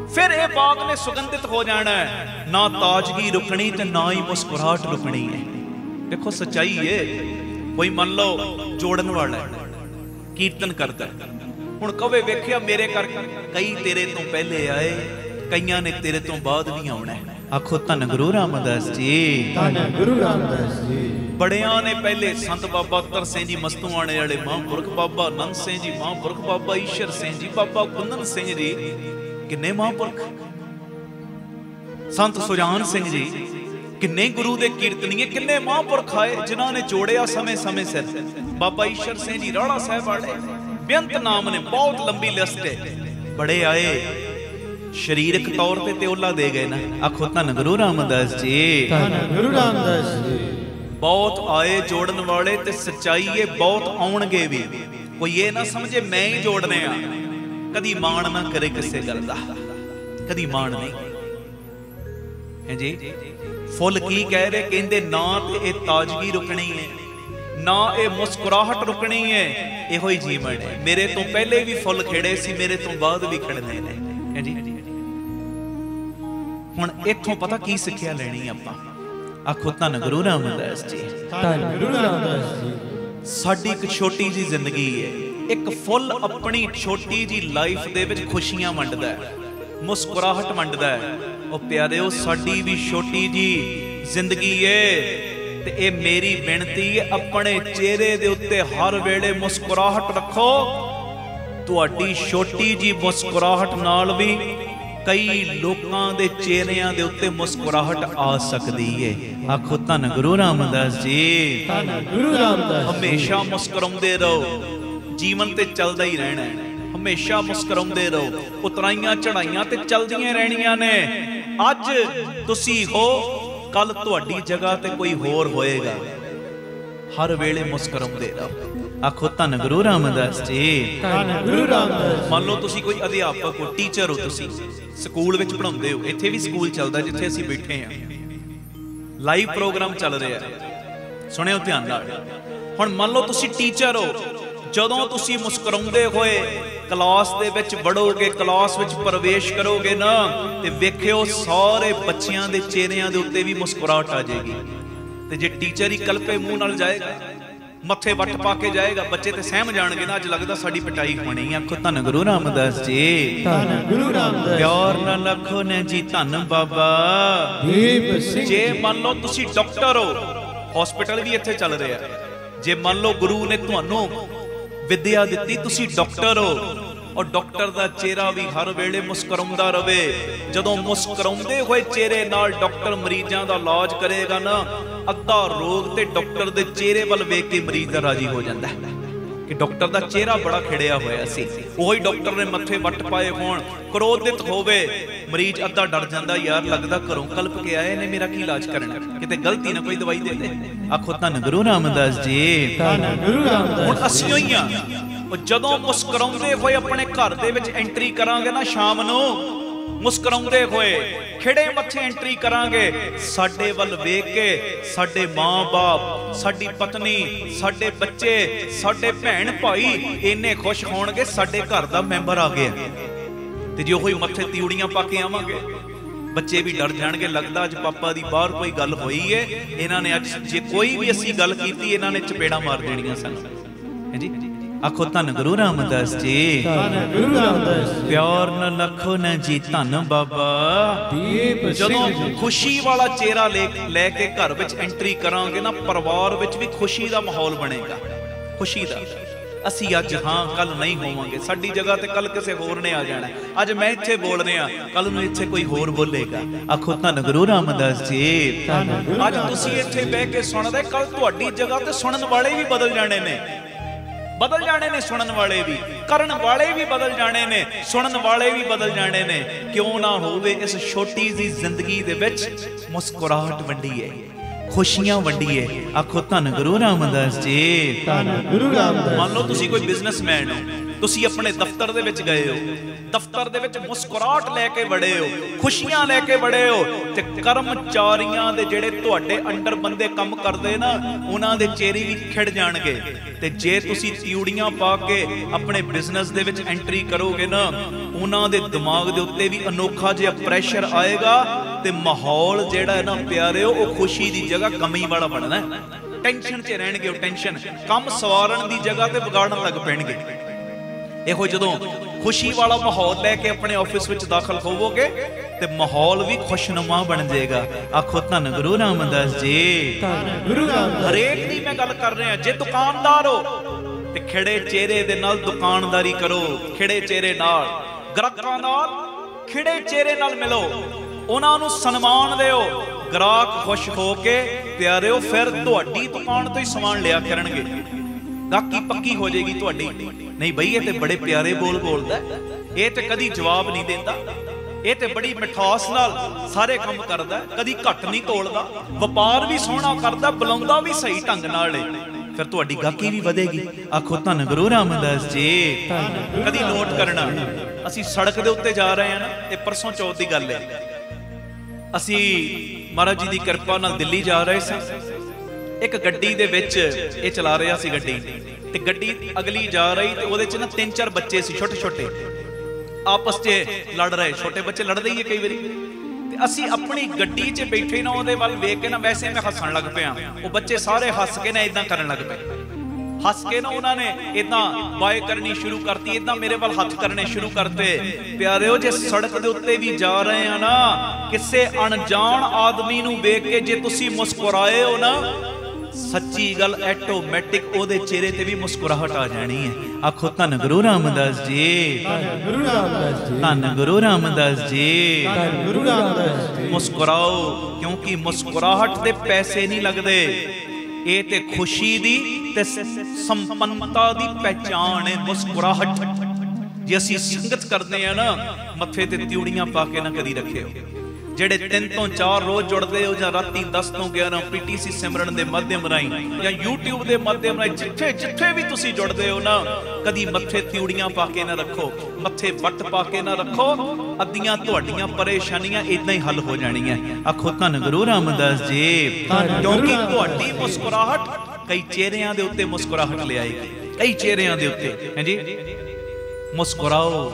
फिर ये बाग ने सुगंधित हो जाना है। ना ताजगी रुकनी ते ना ही मुस्कुराहट रुकनी है। देखो सच्चाई है। कोई मान लो जोड़न वाला है, कीर्तन करता है, हुण कवे वेखिया मेरे कर कई तेरे तो पहले आए, कईयां ने तेरे तो बाद भी आउणा है। आखो धन गुरु रामदास जी। धन गुरु रामदास जी। बड़ियां ने पहले संत बाबा तरसें जी मस्तूआणे वाले महापुरख, बाबा नंद सिंह जी महापुरख, बाबा ईश्वर सिंह जी, बाबा कुंदन सिंह जी, किन्ने महापुरख, संत सुजान सिंह जी, किन्ने गुरु दे कीर्तनीए, किन्ने महापुरख आए जिन्हां ने जोड़िया समय समय सिर। बाबा ईश्वर सिंह जी राणा साहब वाले, बेअंत नाम ने, बहुत लंबी लिस्ट है। बड़े आए, शरीरक तौर पे ओला दे गए ना। आखो धन गुरु रामदास जी। धन गुरु रामदास जी। बहुत आए जोड़न वाले ते सच्चाई है, बहुत आउणगे भी। कोई ये ना समझे मैं ही जोड़ने आ। कदी मान ना करे किसी गल दा, कदी मान नहीं है जी। फुल की कह रहे, कहंदे ना ते ये ताजगी रुकनी है, ना ये मुस्कुराहट रुकनी है। इहो ही जीवन है। मेरे तो पहले भी फुल खिड़े सी, मेरे तो बाद भी खिड़ने ने है जी। हुण इत्थों पता की सिੱਖਿਆ ਲੈਣੀ ਆਪਾਂ। आखो धन गुरु रामदास जी। धन गुरु रामदास जी। साडी एक छोटी जी जिंदगी है, एक फुल अपनी छोटी जी लाइफ दे विच खुशियां वंडदा है, मुस्कुराहट वंडदा है। ओ प्यारेओ साडी भी छोटी जी जिंदगी है ते ए मेरी बेनती है, अपने चेहरे दे उत्ते हर वेले मुस्कुराहट रखो। तुहाडी छोटी जी मुस्कुराहट नाल भी कई लोकां दे चेहरिਆਂ ਦੇ ਉੱਤੇ मुस्कुराहट आ सकती है। आखो धन गुरु रामदास जी। धन गुरु रामदास। हमेशा मुस्कुराउंदे रहो, जीवन ते चलदा ही रहना है। हमेशा मुस्कुराउंदे रहो, उतराइयां चढ़ाइयां ते चलदियां रहणियां ने। अज तुसी हो, कल तुहाडी जगह ते कोई होर होएगा। हर वेले मुस्कुराउंदे रहो। आखो धन गुरु रामदास जी। धन गुरु रामदास। मान लो तुसी कोई अध्यापक हो, टीचर हो, तुसी ਸਕੂਲ ਵਿੱਚ ਪੜਾਉਂਦੇ ਹੋ। ਇੱਥੇ ਵੀ ਸਕੂਲ ਚੱਲਦਾ ਜਿੱਥੇ ਅਸੀਂ ਬੈਠੇ ਹਾਂ, ਲਾਈਵ ਪ੍ਰੋਗਰਾਮ ਚੱਲ ਰਿਹਾ, ਸੁਣਿਓ ਧਿਆਨ ਨਾਲ। ਹੁਣ ਮੰਨ ਲਓ ਤੁਸੀਂ ਟੀਚਰ ਹੋ, ਜਦੋਂ ਤੁਸੀਂ ਮੁਸਕਰਾਉਂਦੇ ਹੋਏ ਕਲਾਸ ਦੇ ਵਿੱਚ ਵੜੋਗੇ, ਕਲਾਸ ਵਿੱਚ ਪ੍ਰਵੇਸ਼ ਕਰੋਗੇ ਨਾ, ਤੇ ਵੇਖਿਓ ਸਾਰੇ ਬੱਚਿਆਂ ਦੇ ਚਿਹਰਿਆਂ ਦੇ ਉੱਤੇ ਵੀ ਮੁਸਕਰਾਹਟ ਆ ਜਾਏਗੀ। ਤੇ ਜੇ ਟੀਚਰ ਹੀ ਕਲਪੇ ਮੂੰਹ ਨਾਲ ਜਾਏਗਾ, ਮੱਥੇ ਵੱਟ ਪਾ ਕੇ ਜਾਏਗਾ, ਬੱਚੇ ਤੇ ਸਹਿਮ ਜਾਣਗੇ ਨਾ, ਅੱਜ ਲੱਗਦਾ ਸਾਡੀ ਪਿਟਾਈ ਹੋਣੀ। ਆਖੋ ਧੰਨ ਗੁਰੂ ਰਾਮਦਾਸ ਜੀ। ਧੰਨ ਗੁਰੂ ਰਾਮਦਾਸ। ਪਿਆਰ ਨਾਲ ਆਖੋ ਨੇ ਜੀ ਧੰਨ ਬਾਬਾ ਦੀਪ ਸਿੰਘ। ਜੇ ਮੰਨ ਲਓ ਤੁਸੀਂ ਡਾਕਟਰ ਹੋ, ਹਸਪੀਟਲ ਵੀ ਇੱਥੇ ਚੱਲ ਰਿਹਾ, ਜੇ ਮੰਨ ਲਓ ਗੁਰੂ ਨੇ ਤੁਹਾਨੂੰ ਵਿਦਿਆ ਦਿੱਤੀ, ਤੁਸੀਂ ਡਾਕਟਰ ਹੋ, ਔਰ ਡਾਕਟਰ ਦਾ ਚਿਹਰਾ ਵੀ ਹਰ ਵੇਲੇ ਮੁਸਕਰਾਉਂਦਾ ਰਵੇ। ਜਦੋਂ ਮੁਸਕਰਾਉਂਦੇ ਹੋਏ ਚਿਹਰੇ ਨਾਲ ਡਾਕਟਰ ਮਰੀਜ਼ਾਂ ਦਾ ਇਲਾਜ ਕਰੇਗਾ ਨਾ, ਅੱਧਾ ਰੋਗ ਤੇ ਡਾਕਟਰ ਦੇ ਚਿਹਰੇ ਵੱਲ ਵੇਖ ਕੇ ਮਰੀਜ਼ ਦਾ ਰਾਜੀ ਹੋ ਜਾਂਦਾ ਹੈ ਕਿ ਡਾਕਟਰ ਦਾ ਚਿਹਰਾ ਬੜਾ ਖਿੜਿਆ ਹੋਇਆ ਸੀ। ਉਹੀ ਡਾਕਟਰ ਨੇ ਮੱਥੇ ਵੱਟ ਪਾਏ ਹੋਣ, ਕ੍ਰੋਧਿਤ ਹੋਵੇ, ਮਰੀਜ਼ ਅੱਧਾ ਡਰ ਜਾਂਦਾ, ਯਾਰ ਲੱਗਦਾ ਘਰੋਂ ਕਲਪ ਕੇ ਆਏ ਨੇ, ਮੇਰਾ ਕੀ ਇਲਾਜ ਕਰਨਾ, ਕਿਤੇ ਗਲਤੀ ਨਾ ਕੋਈ ਦਵਾਈ ਦੇ ਦੇ। ਆਖੋ ਧੰਨ ਗੁਰੂ ਰਾਮਦਾਸ ਜੀ। ਧੰਨ ਗੁਰੂ ਰਾਮਦਾਸ। ਹੁਣ ਅਸੀਂ ਹੋਈ ਆ, ਜਦੋਂ ਮੁਸਕਰਾਉਂਦੇ ਹੋਏ ਆਪਣੇ ਘਰ ਦੇ ਵਿੱਚ ਐਂਟਰੀ ਕਰਾਂਗੇ ਨਾ, ਸ਼ਾਮ ਨੂੰ ਮੁਸਕਰਾਉਂਦੇ ਹੋਏ ਖਿੜੇ ਮੱਥੇ ਐਂਟਰੀ ਕਰਾਂਗੇ, ਸਾਡੇ ਵੱਲ ਵੇਖ ਕੇ ਸਾਡੇ ਮਾਂ-ਬਾਪ, ਸਾਡੀ ਪਤਨੀ, ਸਾਡੇ ਬੱਚੇ, ਸਾਡੇ ਭੈਣ ਭਾਈ ਇੰਨੇ ਖੁਸ਼ ਹੋਣਗੇ, ਸਾਡੇ ਘਰ ਦਾ ਮੈਂਬਰ ਆ ਗਿਆ। ਤੇ ਜੇ ਉਹੀ ਮੱਥੇ ਤਿਉੜੀਆਂ ਪਾ ਕੇ ਆਵਾਂਗੇ, ਬੱਚੇ ਵੀ ਡਰ ਜਾਣਗੇ, ਲੱਗਦਾ ਅੱਜ ਪਾਪਾ ਦੀ ਬਾਹਰ ਕੋਈ ਗੱਲ ਹੋਈ ਏ, ਇਹਨਾਂ ਨੇ ਅੱਜ ਜੇ ਕੋਈ ਵੀ ਅਸੀਂ ਗੱਲ ਕੀਤੀ, ਇਹਨਾਂ ਨੇ ਚਪੇੜਾਂ ਮਾਰ ਦੇਣੀਆਂ ਸਾਨੂੰ, ਹੈ ਜੀ। आखो धन गुरु रामदास जी, धन गुरु रामदास जी। प्यार न लखो न जी धन बाबा। दीप ਜਦੋਂ सिंह जी। ਖੁਸ਼ੀ ਵਾਲਾ ਚਿਹਰਾ ਲੈ ਕੇ ਘਰ ਵਿੱਚ ਐਂਟਰੀ ਕਰਾਂਗੇ ਨਾ, ਪਰਿਵਾਰ ਵਿੱਚ ਵੀ ਖੁਸ਼ੀ ਦਾ ਮਾਹੌਲ ਬਣੇਗਾ, ਖੁਸ਼ੀ ਦਾ। ਅਸੀਂ ਅੱਜ ਹਾਂ, ਕੱਲ ਨਹੀਂ ਹੋਵਾਂਗੇ। ਸਾਡੀ ਜਗ੍ਹਾ ਤੇ ਕੱਲ ਕਿਸੇ ਹੋਰ ਨੇ ਆ ਜਾਣਾ। ਅੱਜ ਮੈਂ ਇੱਥੇ ਬੋਲ ਰਿਹਾ, ਕੱਲ ਨੂੰ ਇੱਥੇ ਕੋਈ ਹੋਰ ਬੋਲੇਗਾ। ਆਖੋ ਧੰਨ ਗੁਰੂ ਰਾਮਦਾਸ ਜੀ। ਅੱਜ ਤੁਸੀਂ ਇੱਥੇ ਬਹਿ ਕੇ ਸੁਣਦੇ, ਕੱਲ ਤੁਹਾਡੀ ਜਗ੍ਹਾ ਤੇ ਸੁਣਨ ਵਾਲੇ ਵੀ ਬਦਲ ਜਾਣੇ ਨੇ, ਬਦਲ ਜਾਣੇ ਨੇ। ਸੁਣਨ ਵਾਲੇ ਵੀ, ਕਰਨ ਵਾਲੇ ਵੀ ਬਦਲ ਜਾਣੇ ਨੇ, ਸੁਣਨ ਵਾਲੇ ਵੀ ਬਦਲ ਜਾਣੇ ਨੇ। ਕਿਉਂ ਨਾ ਹੋਵੇ ਇਸ ਛੋਟੀ ਜਿਹੀ ਜ਼ਿੰਦਗੀ ਦੇ ਵਿੱਚ ਮੁਸਕਰਾਹਟ ਵੰਡੀਏ, ਖੁਸ਼ੀਆਂ ਵੰਡੀਏ। ਆਖੋ ਧੰਨ ਗੁਰੂ ਰਾਮਦਾਸ ਜੀ। ਧੰਨ ਗੁਰੂ ਰਾਮਦਾਸ। ਮੰਨ ਲਓ ਤੁਸੀਂ ਕੋਈ ਬਿਜ਼ਨਸਮੈਨ ਹੋ, ਤੁਸੀਂ ਆਪਣੇ ਦਫ਼ਤਰ ਦੇ ਵਿੱਚ ਗਏ ਹੋ, ਦਫ਼ਤਰ ਦੇ ਵਿੱਚ ਮੁਸਕਰਾਹਟ ਲੈ ਕੇ ਵੜੇ ਹੋ, ਖੁਸ਼ੀਆਂ ਲੈ ਕੇ ਵੜੇ ਹੋ, ਤੇ ਕਰਮਚਾਰੀਆਂ ਦੇ ਜਿਹੜੇ ਤੁਹਾਡੇ ਅੰਡਰ ਬੰਦੇ ਕੰਮ ਕਰਦੇ ਨਾ, ਉਹਨਾਂ ਦੇ ਚਿਹਰੇ ਵੀ ਖਿੜ ਜਾਣਗੇ। ਤੇ ਜੇ ਤੁਸੀਂ ਤਿਊੜੀਆਂ ਪਾ ਕੇ ਆਪਣੇ ਬਿਜ਼ਨਸ ਦੇ ਵਿੱਚ ਐਂਟਰੀ ਕਰੋਗੇ ਨਾ, ਉਹਨਾਂ ਦੇ ਦਿਮਾਗ ਦੇ ਉੱਤੇ ਵੀ ਅਨੋਖਾ ਜਿਹਾ ਪ੍ਰੈਸ਼ਰ ਆਏਗਾ, ਤੇ ਮਾਹੌਲ ਜਿਹੜਾ ਹੈ ਨਾ ਪਿਆਰਿਓ, ਉਹ ਖੁਸ਼ੀ ਦੀ ਜਗ੍ਹਾ ਕਮੀ ਵਾਲਾ ਬਣਨਾ। ਟੈਨਸ਼ਨ 'ਚ ਰਹਿਣਗੇ ਉਹ, ਟੈਨਸ਼ਨ, ਕੰਮ ਸਵਾਰਨ ਦੀ ਜਗ੍ਹਾ ਤੇ ਵਿਗਾੜਨ ਲੱਗ ਪੈਣਗੇ। ਇਹੋ ਜਦੋਂ ਖੁਸ਼ੀ ਵਾਲਾ ਮਾਹੌਲ ਲੈ ਕੇ ਆਪਣੇ ਆਫਿਸ ਵਿੱਚ ਦਾਖਲ ਹੋਵੋਗੇ ਤੇ ਮਾਹੌਲ ਵੀ ਖੁਸ਼ਨੁਮਾ ਬਣ ਜਾਏਗਾ। ਆਖੋ ਧੰਨ ਗੁਰੂ ਰਾਮਦਾਸ ਜੀ। ਧੰਨ ਗੁਰੂ ਰਾਮਦਾਸ। ਹਰੇਕ ਦੀ ਮੈਂ ਗੱਲ ਕਰ ਰਿਹਾ। ਜੇ ਦੁਕਾਨਦਾਰ ਹੋ ਤੇ ਖਿੜੇ ਚਿਹਰੇ ਦੇ ਨਾਲ ਦੁਕਾਨਦਾਰੀ ਕਰੋ, ਖਿੜੇ ਚਿਹਰੇ ਨਾਲ ਗ੍ਰਾਹਕਾਂ ਨਾਲ ਖਿੜੇ ਚਿਹਰੇ ਨਾਲ ਮਿਲੋ, ਉਹਨਾਂ ਨੂੰ ਸਨਮਾਨ ਦਿਓ। ਗ੍ਰਾਹਕ ਖੁਸ਼ ਹੋ ਕੇ ਪਿਆਰਿਓ ਫਿਰ ਤੁਹਾਡੀ ਦੁਕਾਨ ਤੋਂ ਹੀ ਸਮਾਨ ਲਿਆ ਕਰਨਗੇ, ਗਾਹਕੀ ਪੱਕੀ ਹੋ ਜਾਏਗੀ ਤੁਹਾਡੀ। ਨਹੀਂ ਬਈ ਇਹ ਤੇ ਬੜੇ ਪਿਆਰੇ ਬੋਲ ਬੋਲਦਾ, ਇਹ ਤੇ ਕਦੀ ਜਵਾਬ ਨਹੀਂ ਦਿੰਦਾ, ਇਹ ਤੇ ਬੜੀ ਮਿਠਾਸ ਨਾਲ ਸਾਰੇ ਕੰਮ ਕਰਦਾ, ਕਦੀ ਘੱਟ ਨਹੀਂ ਤੋਲਦਾ, ਵਪਾਰ ਵੀ ਸੋਹਣਾ ਕਰਦਾ, ਬੁਲਾਉਂਦਾ ਵੀ ਸਹੀ ਢੰਗ ਨਾਲ ਏ, ਫਿਰ ਤੁਹਾਡੀ ਗਾਹਕੀ ਵੀ ਵਧੇਗੀ। ਆਖੋ ਧੰਨ ਗੁਰੂ ਰਾਮਦਾਸ ਜੀ। ਕਦੀ ਨੋਟ ਕਰਨਾ, ਅਸੀਂ ਸੜਕ ਦੇ ਉੱਤੇ ਜਾ ਰਹੇ ਹਾਂ ਨਾ, ਇਹ ਪਰਸੋਂ ਚੌਥ ਦੀ ਗੱਲ ਹੈ, ਅਸੀਂ ਮਹਾਰਾਜ ਜੀ ਦੀ ਕਿਰਪਾ ਨਾਲ ਦਿੱਲੀ ਜਾ ਰਹੇ ਸਾਂ। ਇੱਕ ਗੱਡੀ ਦੇ ਵਿੱਚ ਇਹ ਚਲਾ ਰਿਹਾ ਸੀ ਗੱਡੀ, ਤੇ ਗੱਡੀ ਅਗਲੀ ਜਾ ਰਹੀ, ਤੇ ਉਹਦੇ 'ਚ ਨਾ 3-4 ਬੱਚੇ ਸੀ ਛੋਟੇ ਛੋਟੇ, ਆਪਸ 'ਚ ਲੜ ਰਹੇ। ਛੋਟੇ ਬੱਚੇ ਲੜਦੇ ਹੀ ਕਈ ਵਾਰੀ। ਤੇ ਅਸੀਂ ਆਪਣੀ ਗੱਡੀ 'ਚ ਬੈਠੇ ਨਾ ਉਹਦੇ ਵੱਲ ਵੇਖ ਕੇ ਨਾ ਵੈਸੇ ਮੈਂ ਹੱਸਣ ਲੱਗ ਪਿਆ। ਉਹ ਬੱਚੇ ਸਾਰੇ ਹੱਸ ਕੇ ਨਾ ਇਦਾਂ ਕਰਨ ਲੱਗ ਪਏ, ਹੱਸ ਕੇ ਨਾ ਉਹਨਾਂ ਨੇ ਇਦਾਂ ਬਾਏ ਕਰਨੀ ਸ਼ੁਰੂ ਕਰਤੀ, ਇਦਾਂ ਮੇਰੇ ਵੱਲ ਹੱਥ ਕਰਨੇ ਸ਼ੁਰੂ ਕਰਤੇ। ਪਿਆਰਿਓ ਜੇ ਸੜਕ ਦੇ ਉੱਤੇ ਵੀ ਜਾ ਰਹੇ ਆ ਨਾ, ਕਿਸੇ ਅਣਜਾਣ ਆਦਮੀ ਨੂੰ ਵੇਖ ਕੇ ਜੇ ਤੁਸੀਂ ਮੁਸਕਰਾਏ ਹੋ ਨਾ, ਸੱਚੀ ਗੱਲ ਆਟੋਮੈਟਿਕ ਉਹਦੇ ਚਿਹਰੇ ਤੇ ਵੀ ਮੁਸਕਰਾਹਟ ਆ ਜਾਣੀ ਹੈ। ਆਖੋ ਧੰਨ ਗੁਰੂ ਰਾਮਦਾਸ ਜੀ। ਧੰਨ ਗੁਰੂ ਰਾਮਦਾਸ ਜੀ। ਧੰਨ ਗੁਰੂ ਰਾਮਦਾਸ ਜੀ। ਧੰਨ ਗੁਰੂ ਰਾਮਦਾਸ ਜੀ। ਮੁਸਕਰਾਓ, ਕਿਉਂਕਿ ਮੁਸਕਰਾਹਟ ਦੇ ਪੈਸੇ ਨਹੀਂ ਲੱਗਦੇ, ਇਹ ਤੇ ਖੁਸ਼ੀ ਦੀ ਤੇ ਸੰਪੰਨਤਾ ਦੀ ਪਹਿਚਾਣ ਹੈ ਮੁਸਕਰਾਹਟ। ਜੇ ਅਸੀਂ ਸੰਗਤ ਕਰਦੇ ਆ ਨਾ, ਮੱਥੇ ਤੇ ਤਿਉੜੀਆਂ ਪਾ ਕੇ ਨਾ ਕਦੀ ਰੱਖਿਓ। ਜਿਹੜੇ 3 ਤੋਂ 4 ਰੋਜ਼ ਜੁੜਦੇ ਹੋ, ਜਾਂ ਰਾਤੀ 10 ਤੋਂ 11 PTC ਸਿਮਰਨ ਦੇ ਮਾਧਿਅਮ ਰਾਹੀਂ ਜਾਂ YouTube ਦੇ ਮਾਧਿਅਮ ਰਾਹੀਂ, ਜਿੱਥੇ ਵੀ ਤੁਸੀਂ ਜੁੜਦੇ ਹੋ ਨਾ, ਕਦੀ ਮੱਥੇ ਤਿਉੜੀਆਂ ਪਾ ਕੇ ਨਾ ਰੱਖੋ, ਮੱਥੇ ਵੱਟ ਪਾ ਕੇ ਨਾ ਰੱਖੋ। ਅੱਧੀਆਂ ਤੁਹਾਡੀਆਂ ਪਰੇਸ਼ਾਨੀਆਂ ਇਦਾਂ ਹੀ ਹੱਲ ਹੋ ਜਾਣੀਆਂ। ਆਖੋ ਧੰਨ ਗੁਰੂ ਰਾਮਦਾਸ ਜੀ। ਕਿਉਂਕਿ ਤੁਹਾਡੀ ਮੁਸਕਰਾਹਟ ਕਈ ਚਿਹਰਿਆਂ ਦੇ ਉੱਤੇ ਮੁਸਕਰਾਹਟ ਲਿਆਏਗੀ, ਕਈ ਚਿਹਰਿਆਂ ਦੇ ਉੱਤੇ। ਹਾਂਜੀ, ਮੁਸਕਰਾਓ,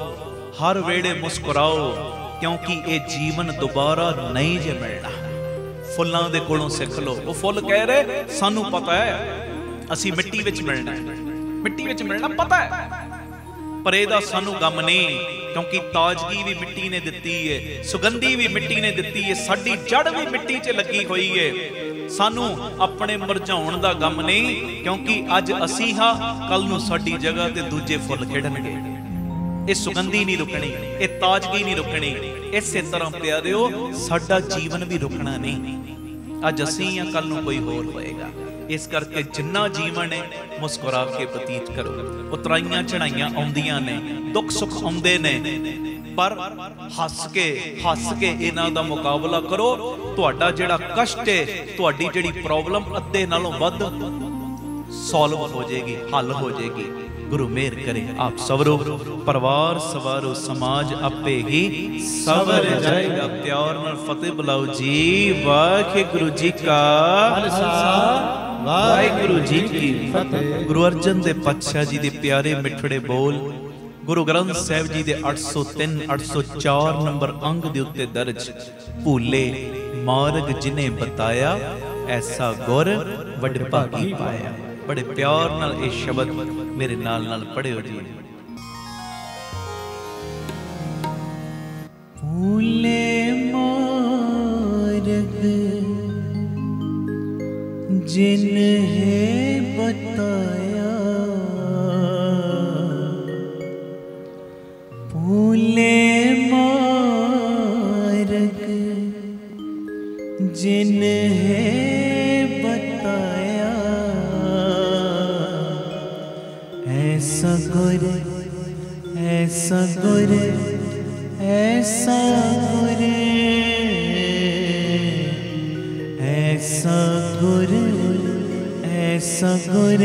ਹਰ ਵੇਲੇ ਮੁਸਕਰਾਓ, ਕਿਉਂਕਿ ਇਹ ਜੀਵਨ ਦੁਬਾਰਾ ਨਹੀਂ ਜੇ ਮਿਲਣਾ। ਫੁੱਲਾਂ ਦੇ ਕੋਲੋਂ ਸਿੱਖ ਲਓ। ਉਹ ਫੁੱਲ ਕਹਿ ਰਹੇ ਸਾਨੂੰ ਪਤਾ ਹੈ ਅਸੀਂ ਮਿੱਟੀ ਵਿੱਚ ਮਿਲਣਾ, ਮਿੱਟੀ ਵਿੱਚ ਮਿਲਣਾ ਪਤਾ ਹੈ, ਪਰ ਇਹਦਾ ਸਾਨੂੰ ਗਮ ਨਹੀਂ, ਕਿਉਂਕਿ ਤਾਜ਼ਗੀ ਵੀ ਮਿੱਟੀ ਨੇ ਦਿੱਤੀ ਹੈ, ਸੁਗੰਧੀ ਵੀ ਮਿੱਟੀ ਨੇ ਦਿੱਤੀ ਹੈ, ਸਾਡੀ ਜੜ ਵੀ ਮਿੱਟੀ 'ਚ ਲੱਗੀ ਹੋਈ ਹੈ। ਸਾਨੂੰ ਆਪਣੇ ਮੁਰਝਾਉਣ ਦਾ ਗਮ ਨਹੀਂ, ਕਿਉਂਕਿ ਅੱਜ ਅਸੀਂ ਹਾਂ, ਕੱਲ ਨੂੰ ਸਾਡੀ ਜਗ੍ਹਾ ਤੇ ਦੂਜੇ ਫੁੱਲ ਖਿੜਨਗੇ। ਇਹ ਸੁਗੰਧੀ ਨਹੀਂ ਰੁਕਣੀ, ਇਹ ਤਾਜ਼ਗੀ ਨਹੀਂ ਰੁਕਣੀ। ਇਸੇ ਤਰ੍ਹਾਂ ਪਿਆਰਿਓ ਸਾਡਾ ਜੀਵਨ ਵੀ ਰੁਕਣਾ ਨਹੀਂ। ਅੱਜ ਅਸੀਂ ਆ, ਕੱਲ ਨੂੰ ਕੋਈ ਹੋਰ ਹੋਏਗਾ। ਇਸ ਕਰਕੇ ਜਿੰਨਾ ਜੀਵਨ ਹੈ ਮੁਸਕਰਾ ਕੇ ਬਤੀਤ ਕਰੋ। ਉਤਰਾਈਆਂ ਚੜਾਈਆਂ ਆਉਂਦੀਆਂ ਨੇ, ਦੁੱਖ ਸੁੱਖ ਆਉਂਦੇ ਨੇ, ਪਰ ਹੱਸ ਕੇ ਇਹਨਾਂ ਦਾ ਮੁਕਾਬਲਾ ਕਰੋ। ਤੁਹਾਡਾ ਜਿਹੜਾ ਕਸ਼ਟ ਹੈ, ਤੁਹਾਡੀ ਜਿਹੜੀ ਪ੍ਰੋਬਲਮ ਅੱਧੇ ਨਾਲੋਂ ਵੱਧ ਸੋਲਵ ਹੋ ਜਾਏਗੀ, ਹੱਲ ਹੋ ਜਾਏਗੀ। ਗੁਰੂ ਮਿਹਰ ਕਰੇ ਆਪ ਸਵਰੋ, ਪਰਿਵਾਰ ਸਵਾਰੋ, ਸਮਾਜ ਆਪੇ ਹੀ ਸਵਰ ਜਾਏਗਾ। ਪਿਆਰ ਨਾਲ ਫਤਿਹ ਬੁਲਾਓ ਜੀ। ਵਾਹਿਗੁਰੂ ਜੀ ਕਾ ਖਾਲਸਾ, ਵਾਹਿਗੁਰੂ ਜੀ ਕੀ ਫਤਿਹ। ਗੁਰੂ ਅਰਜਨ ਦੇਵ ਪਾਤਸ਼ਾਹ ਜੀ ਦੇ ਪਿਆਰੇ ਮਿੱਠੜੇ ਬੋਲ ਗੁਰੂ ਗ੍ਰੰਥ ਸਾਹਿਬ ਜੀ ਦੇ 803 804 ਨੰਬਰ ਅੰਗ ਦੇ ਉੱਤੇ ਦਰਜ। ਭੂਲੇ ਮਾਰਗ ਜਿਨੇ ਬਤਾਇਆ, ਐਸਾ ਗੁਰ ਵਡ ਭਾਗੀ ਪਾਇਆ। बड़े प्यार नाल ये शब्द मेरे नाल पढ़ियो जी। फूले मार्ग जिन्हें बताया, फूले मार्ग जिन्हें बताया, ऐसा गुर ऐसा गुर ऐसा गुर ऐसा गुर ऐसा गुर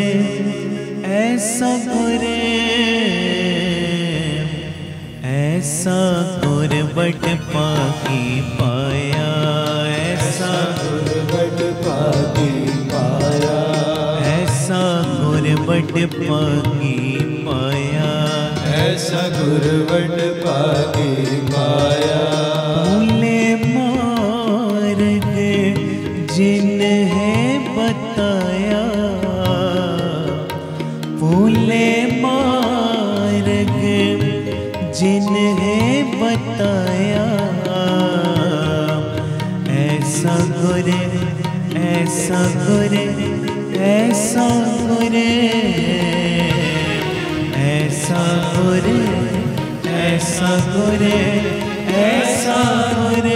ऐसा गुर ऐसा गुर बट पाकी पाया, ऐसा गुर बट पाकी पाया, ऐसा गुर बट पाकी पाया, ऐसा गुर बट पाकी पाया। फूले मार्ग जिन्हें बताया, फूले मार्ग जिन्हें बताया, ऐसा गुर ऐसा गुर ऐसा गुर ऐसा गुर ऐसा गुर ऐसा गुर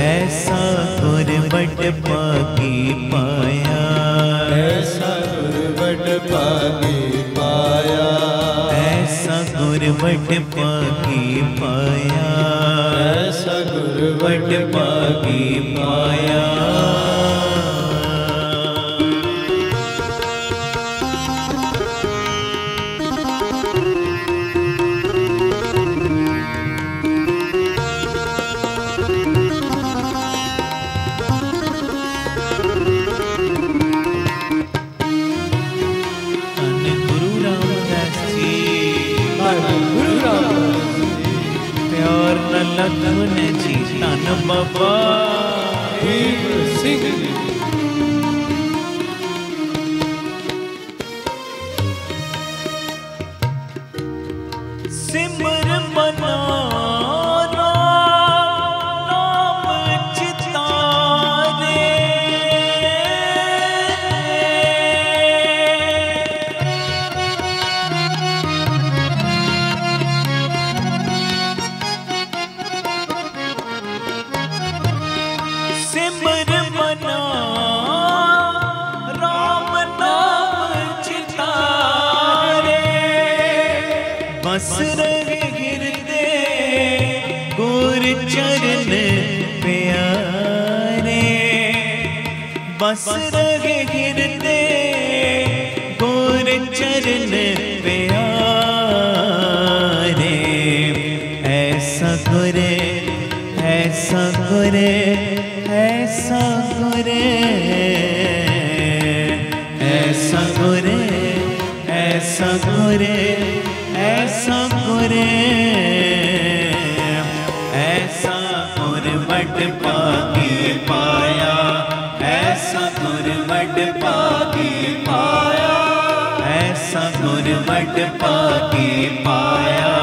ऐसा गुर बट पाकी पाया, ऐसा गुर बट पाकी पाया, ऐसा गुर बट पाकी पाया, ऐसा गुर बट पाकी पाया। लखन जी धन बाबा दीप सिंह। सिमर मना नाम चितारे, सिमर मना राम नाम चितारे, बस रहे गिरते गुर चरण प्यारे, बस रहे गिरते गुर चरण प्यारे, ऐसा गुर ऐसा गुर ऐसा गुर ऐसा गुर ऐसा गुर ऐसा गुर ऐसा गुर बट पाकी पाया, ऐसा गुर बट पाकी पाया, ऐसा गुर बट पाकी पाया,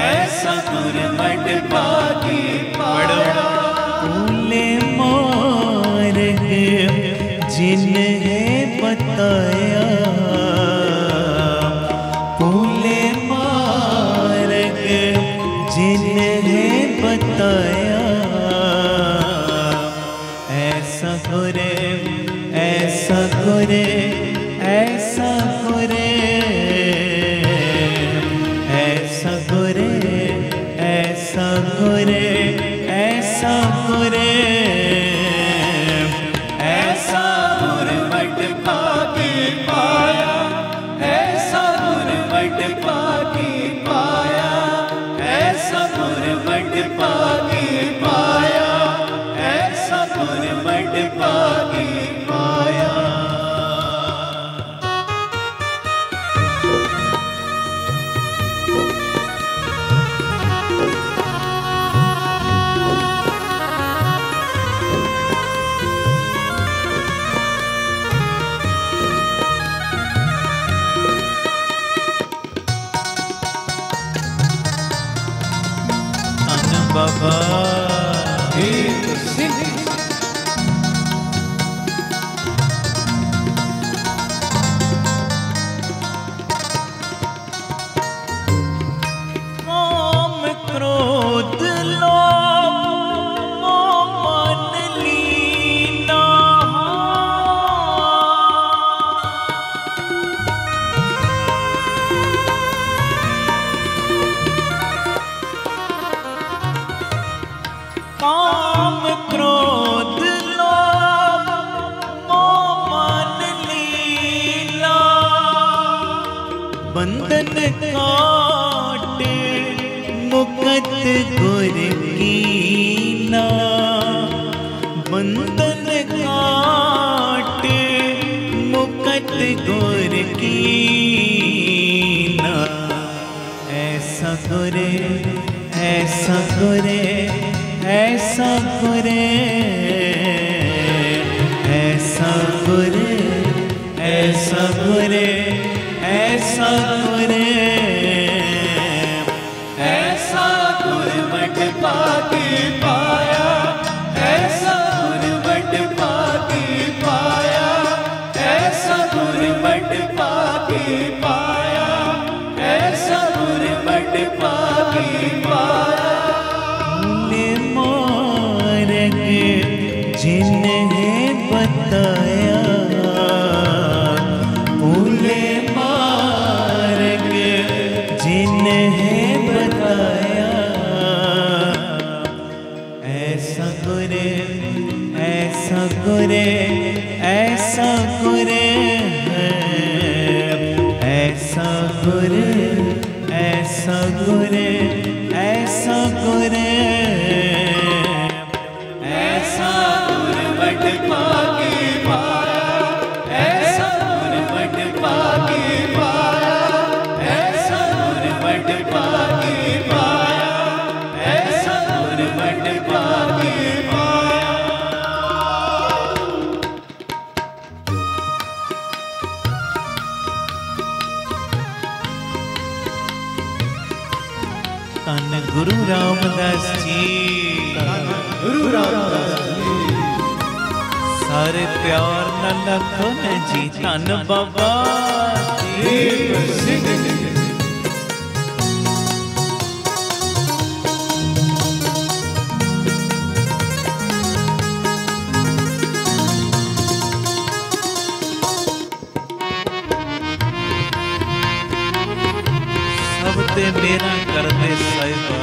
ऐसा गुर बट पाकी पाया। फूले मार्ग जिन्हें बताया, फूले मार्ग जिन्हें बताया, ऐसा गुर ऐसा गुर ऐसा गुर ऐसा गुर ऐसा गुर ऐसा गुर ऐसा गुर बट पाकी पाया, ऐसा गुर बट पाकी पाया, ऐसा गुर बट पाकी पाया, ऐसा गुर बट पाकी पाया। बाबा दीप सिंह काम क्रोध लोभ मोह मन लीना काम क्रोध लोभ मोह मन लीला बंधन काटे मुकत गुर कीना बंधन काटे मुकत गुर कीना ऐसा गुरे ऐसा गुरे ऐसा गुरे ऐसा गुरे ऐसा गुरे ऐसा गुरे ऐसा गुरमट पाके पाया ऐसा गुरमट पाके पाया ऐसा गुरमट पाके पाया ऐसा गुरमट पाके पाया ले मार्ग जिन्हें बताया भूले मार्ग जिन्हें बताया ऐसा गुरे ऐसा गुरे ऐसा गुरे ऐसा गुरे ऐसा गुरे ऐसा गुरे ऐसा गुरमट पाके पाया ऐसा गुरमट पाके पाया ऐसा गुरमट पाके पाया ऐसा गुरमट पाके पाया धन गुरु रामदास जी गुरु रामदास जी सारे प्यार न लखन जी धन बाबा दीप सिंह सब ते मेरा करदे साहिबा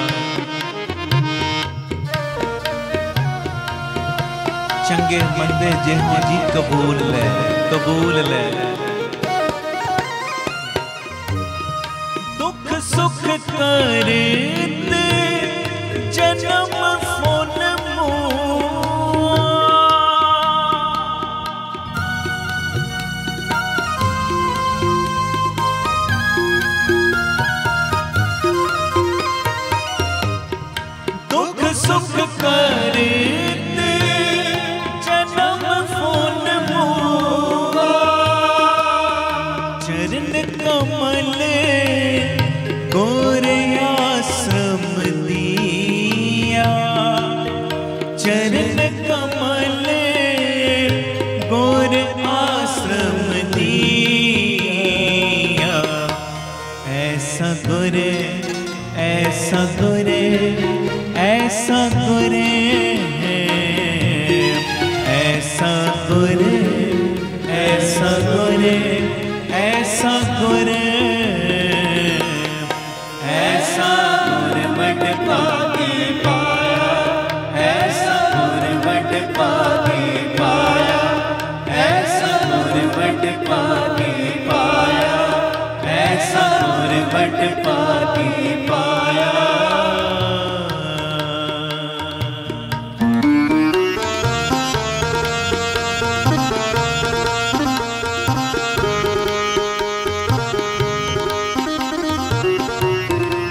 चंगे मंदे जिहो जी कबूल ले कबूल ले दुख सुख करे ते जन्म फुल मुआ दुख सुख करे ते जन्म फूल मुआ चरण कमल गोरे आश्रम दिया चरण कमल गोरे आश्रम दिया ऐसा गुरे ऐसा गुरे ऐसा गुरे ऐसा गुरे ऐसा गुरे ऐसा गुरे ऐसा गुरमट पाके पाया ऐसा गुरमट पाके पाया ऐसा गुरमट पाके पाया ऐसा गुरमट पाके पाया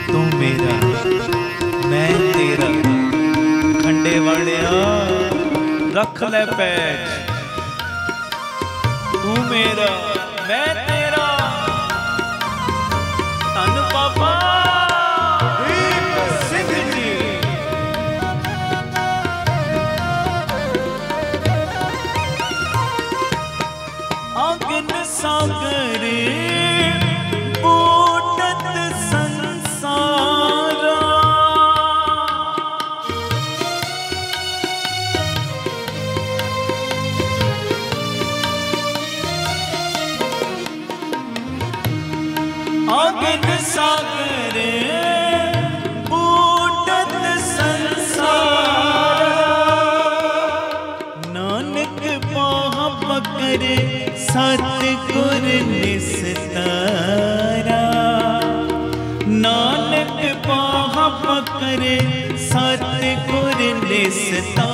तू मेरा मैं तेरा खंडे वालिया रख ले पैच तू मेरा मैं तेरा धन बाबा दीप सिंह जी नानक बाहा पकड़े सतगुर निस्तारा।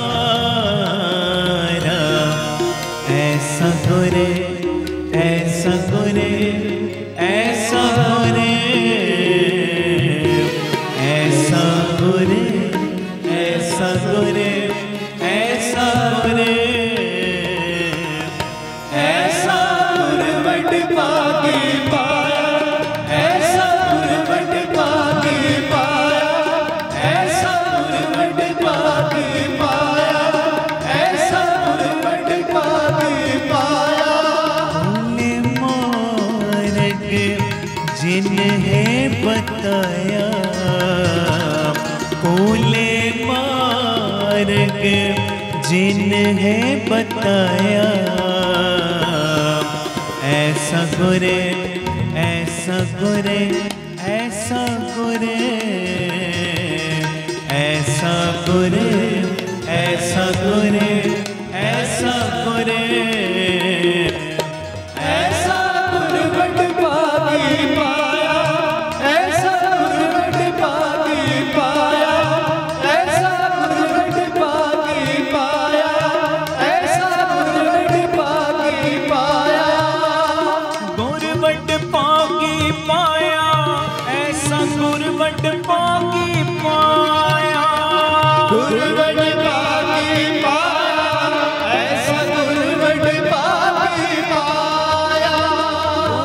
ऐसा गुरे ऐसा गुरे ऐसा गुरे ऐसा गुरे ऐसा गुरे ऐसा गुरे ऐसा गुरवट पाके पाया। ऐसा गुरवट पाके पाया। ऐसा गुरवट पाके पाया। ऐसा गुरवट पाके पाया। मार्ग जिन्हें बताया कूले मार्ग जिन्हें बताया। ऐसा गुरे ऐसा गुरे ऐसा गुरे ऐसा गुरे ऐसा गुरे ऐसा गुरे ऐसा गुरवट पाके पाया। ऐसा गुरवट पाके पाया। ऐसा गुरवट पाके पाया। ऐसा गुरवट पाके पाया। गुरवट पाके पाया। ऐसा गुरवट पाके पाया। गुरवट पाके पाया। ऐसा गुरवट पाके पाया।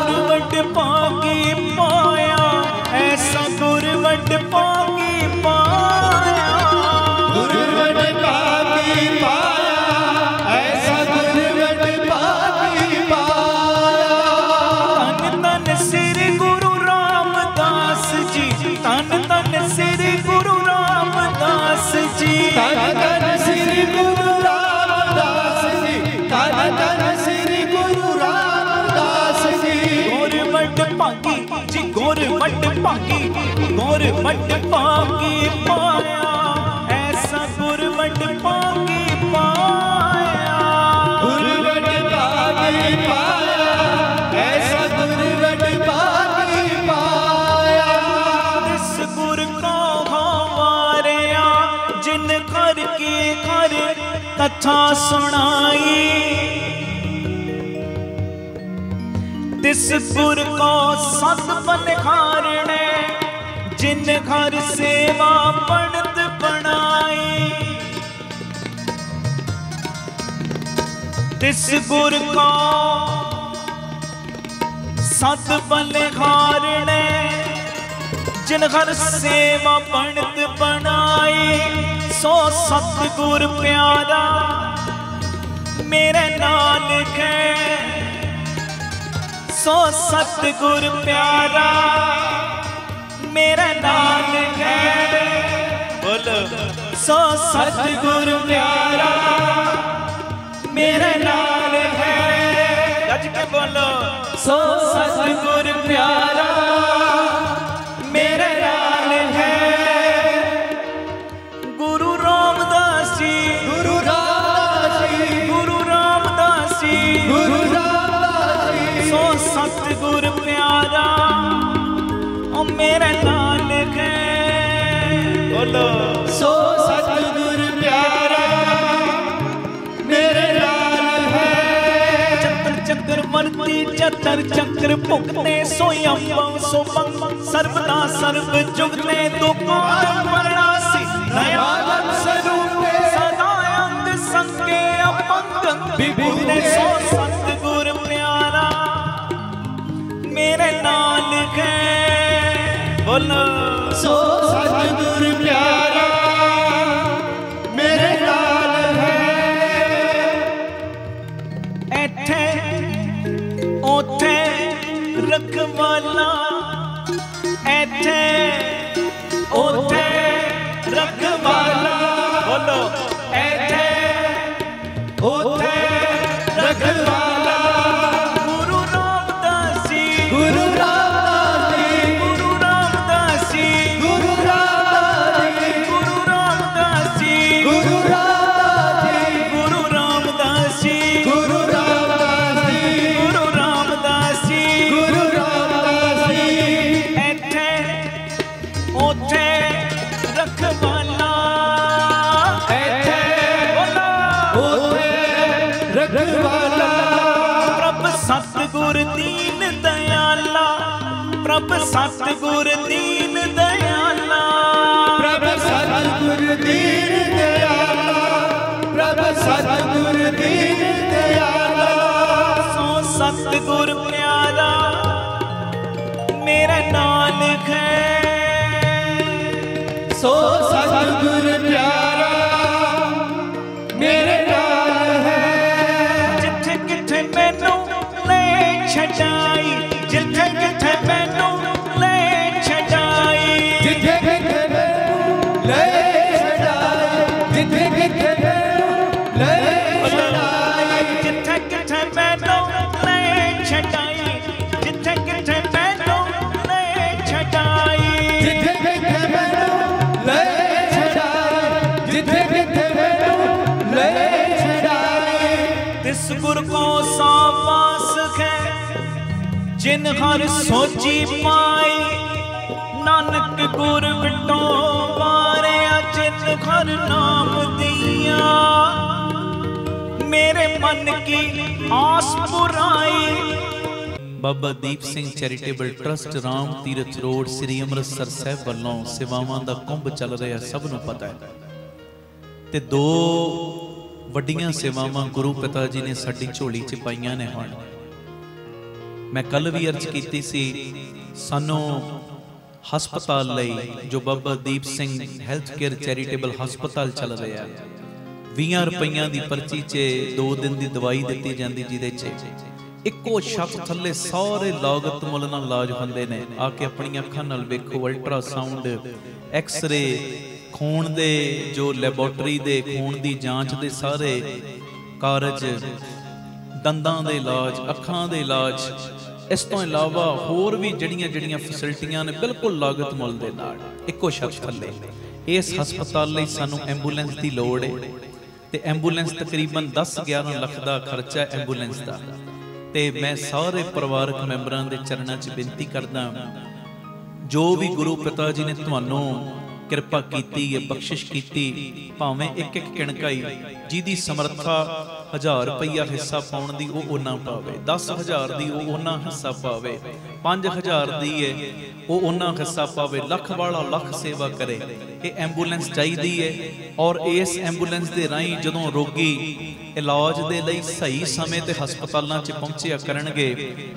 गुरवट पाके पाया। ऐसा गुरवट पाके पाया। गुरवट पाके पाया। ऐसा गुरवट पाके पाया। तन तन सिर गुरु रामदास जी। तन तन सिर गुरु रामदास जी। तन तन सिर गुरु रामदास जी। तन तन सिर गुरु रामदास जी। गुरवट पाकी जी गुरवट पाकी। गुरवट पाके पाया। ऐसा गुरवट पाके पाया। गुरवट पाके पाया। ऐसा गुरवट पाके पाया। तिस गुर को हवारिया जिन घर के घर कथा सुनाई। तिस गुर को सत बलिहारणे जिन घर सेवा पढ़त बनाई। तिस गुर को सत बलिहारणे जिन घर सेवा पढ़त बनाई। सो सतगुर प्यारा मेरे नाल है। सो सतगुर प्यारा मेरा नाल है। बोलो सो सतगुर प्यारा मेरा नाल है। गज के बोलो सो सतगुर प्यारा मेरा नाल है। गुरु रामदास जी। गुरु रामदास जी। गुरु रामदास जी। गुरु रामदास जी। सो सतगुर प्यारा ओ मेरा नाल है। बोलो सो सतगुर प्यारा मेरे नाल है। चतर चक्र वर्ती चतर चक्र भुगते सोयम सो मंग सर्वदा सर्व जुगते दुकार मरणासी। नयानंद स्वरूपे सदा अंग संगे अपंग विभुते। सो सतगुर प्यारा मेरे नाल है। बोलो सो सतगुर प्यारा मेरे नाल है। एथे ओथे रखवाला। एथे ओथे रखवाला। बोलो एथे ओथे रखवाला। गुरु रामदास जी। गुरु रामदास जी। गुरु रामदास जी। गुरु रामदास जी। गुरु रामदास जी। गुरु रामदास जी। गुरु रामदास जी। गुरु रामदास जी। गुरु रामदास जी। गुरु रामदास जी। एथे ओथे रखवाला ऐथे ओथे रखवाला प्रभ सतगुर दीन दयाला प्रभ सतगुर दीन दयाला प्रभ सतगुर दीन दयाला प्रभ सतगुर दीन दयाला सो सतगुर प्यारा मेरा नाल है सो सतगुर प्यारा मेरे नाल है जिथे किथे मैनू ले छड़ाई जिथे किथे मैनू ले छड़ाई जिथे किथे मैनू ले छड़ाई जिथे किथे मैनू ले छड़ाई जिथे किथे मैनू ले छड़ाई जिथे किथे मैनू ले छड़ाई जिथे किथे मैनू ले छड़ाई जिथे किथे मैनू ले छड़ाई तिस गुर को सावास है जिन हर सोची पाई नानक गुर विटो मारिया जिन हर नाम दिया मेरे मन की आस पुराई। Baba Deep Singh charitable trust Ram Tirath road Shri Amritsar Sahib वालों सेवावां दा कुंभ चल रहा सब नूं पता है ते दो वड्डियां सेवावां गुरु पिता जी ने साडी झोली च पाईयां ने हुण मैं कल भी अर्ज की सी सानू हस्पताल लई जो बाबा Deep Singh health care charitable हस्पताल चल रहा 20 रुपइयां दी पर्ची च 2 दिन की दवाई दी जाती जिहदे च इक्को छत थले सारे लागत मुल नाल इलाज हुंदे ने आके अपनी अखां नाल वेखो अल्ट्रासाउंड एक्सरे खून दे जो लैबोरेटरी दे खून दी जांच दे सारे कारज दंदां दे इलाज अखां दे इलाज इस तो इलावा होर भी जड़ियां जड़ियां फैसिलिटियां ने बिल्कुल लागत मुल दे नाल इक्को छत थले। इस हस्पताल लई सानू एंबूलेंस की लोड़ है ते एंबूलेंस तकरीबन 10-11 लाख का खर्चा है एंबूलेंस का ते मैं सारे परिवारक मैंबरां दे चरणां च बेनती करदा जो भी गुरु पिता जी ने तुहानू किरपा कीती है बख्शिश कीती भावें एक किणकाई जिहदी समर्था 1000 रुपया हिस्सा पाउण दी वो ओना पावे 10,000 दी वो ओना हिस्सा पावे 5,000 दी है वो ओना हिस्सा पावे लख वाला लख सेवा करे। ये एंबूलेंस चाहिदी है और इस एंबूलेंस दे राही जदों रोगी इलाज दे लई सही समय ते हस्पतालां च पहुंचिया करनगे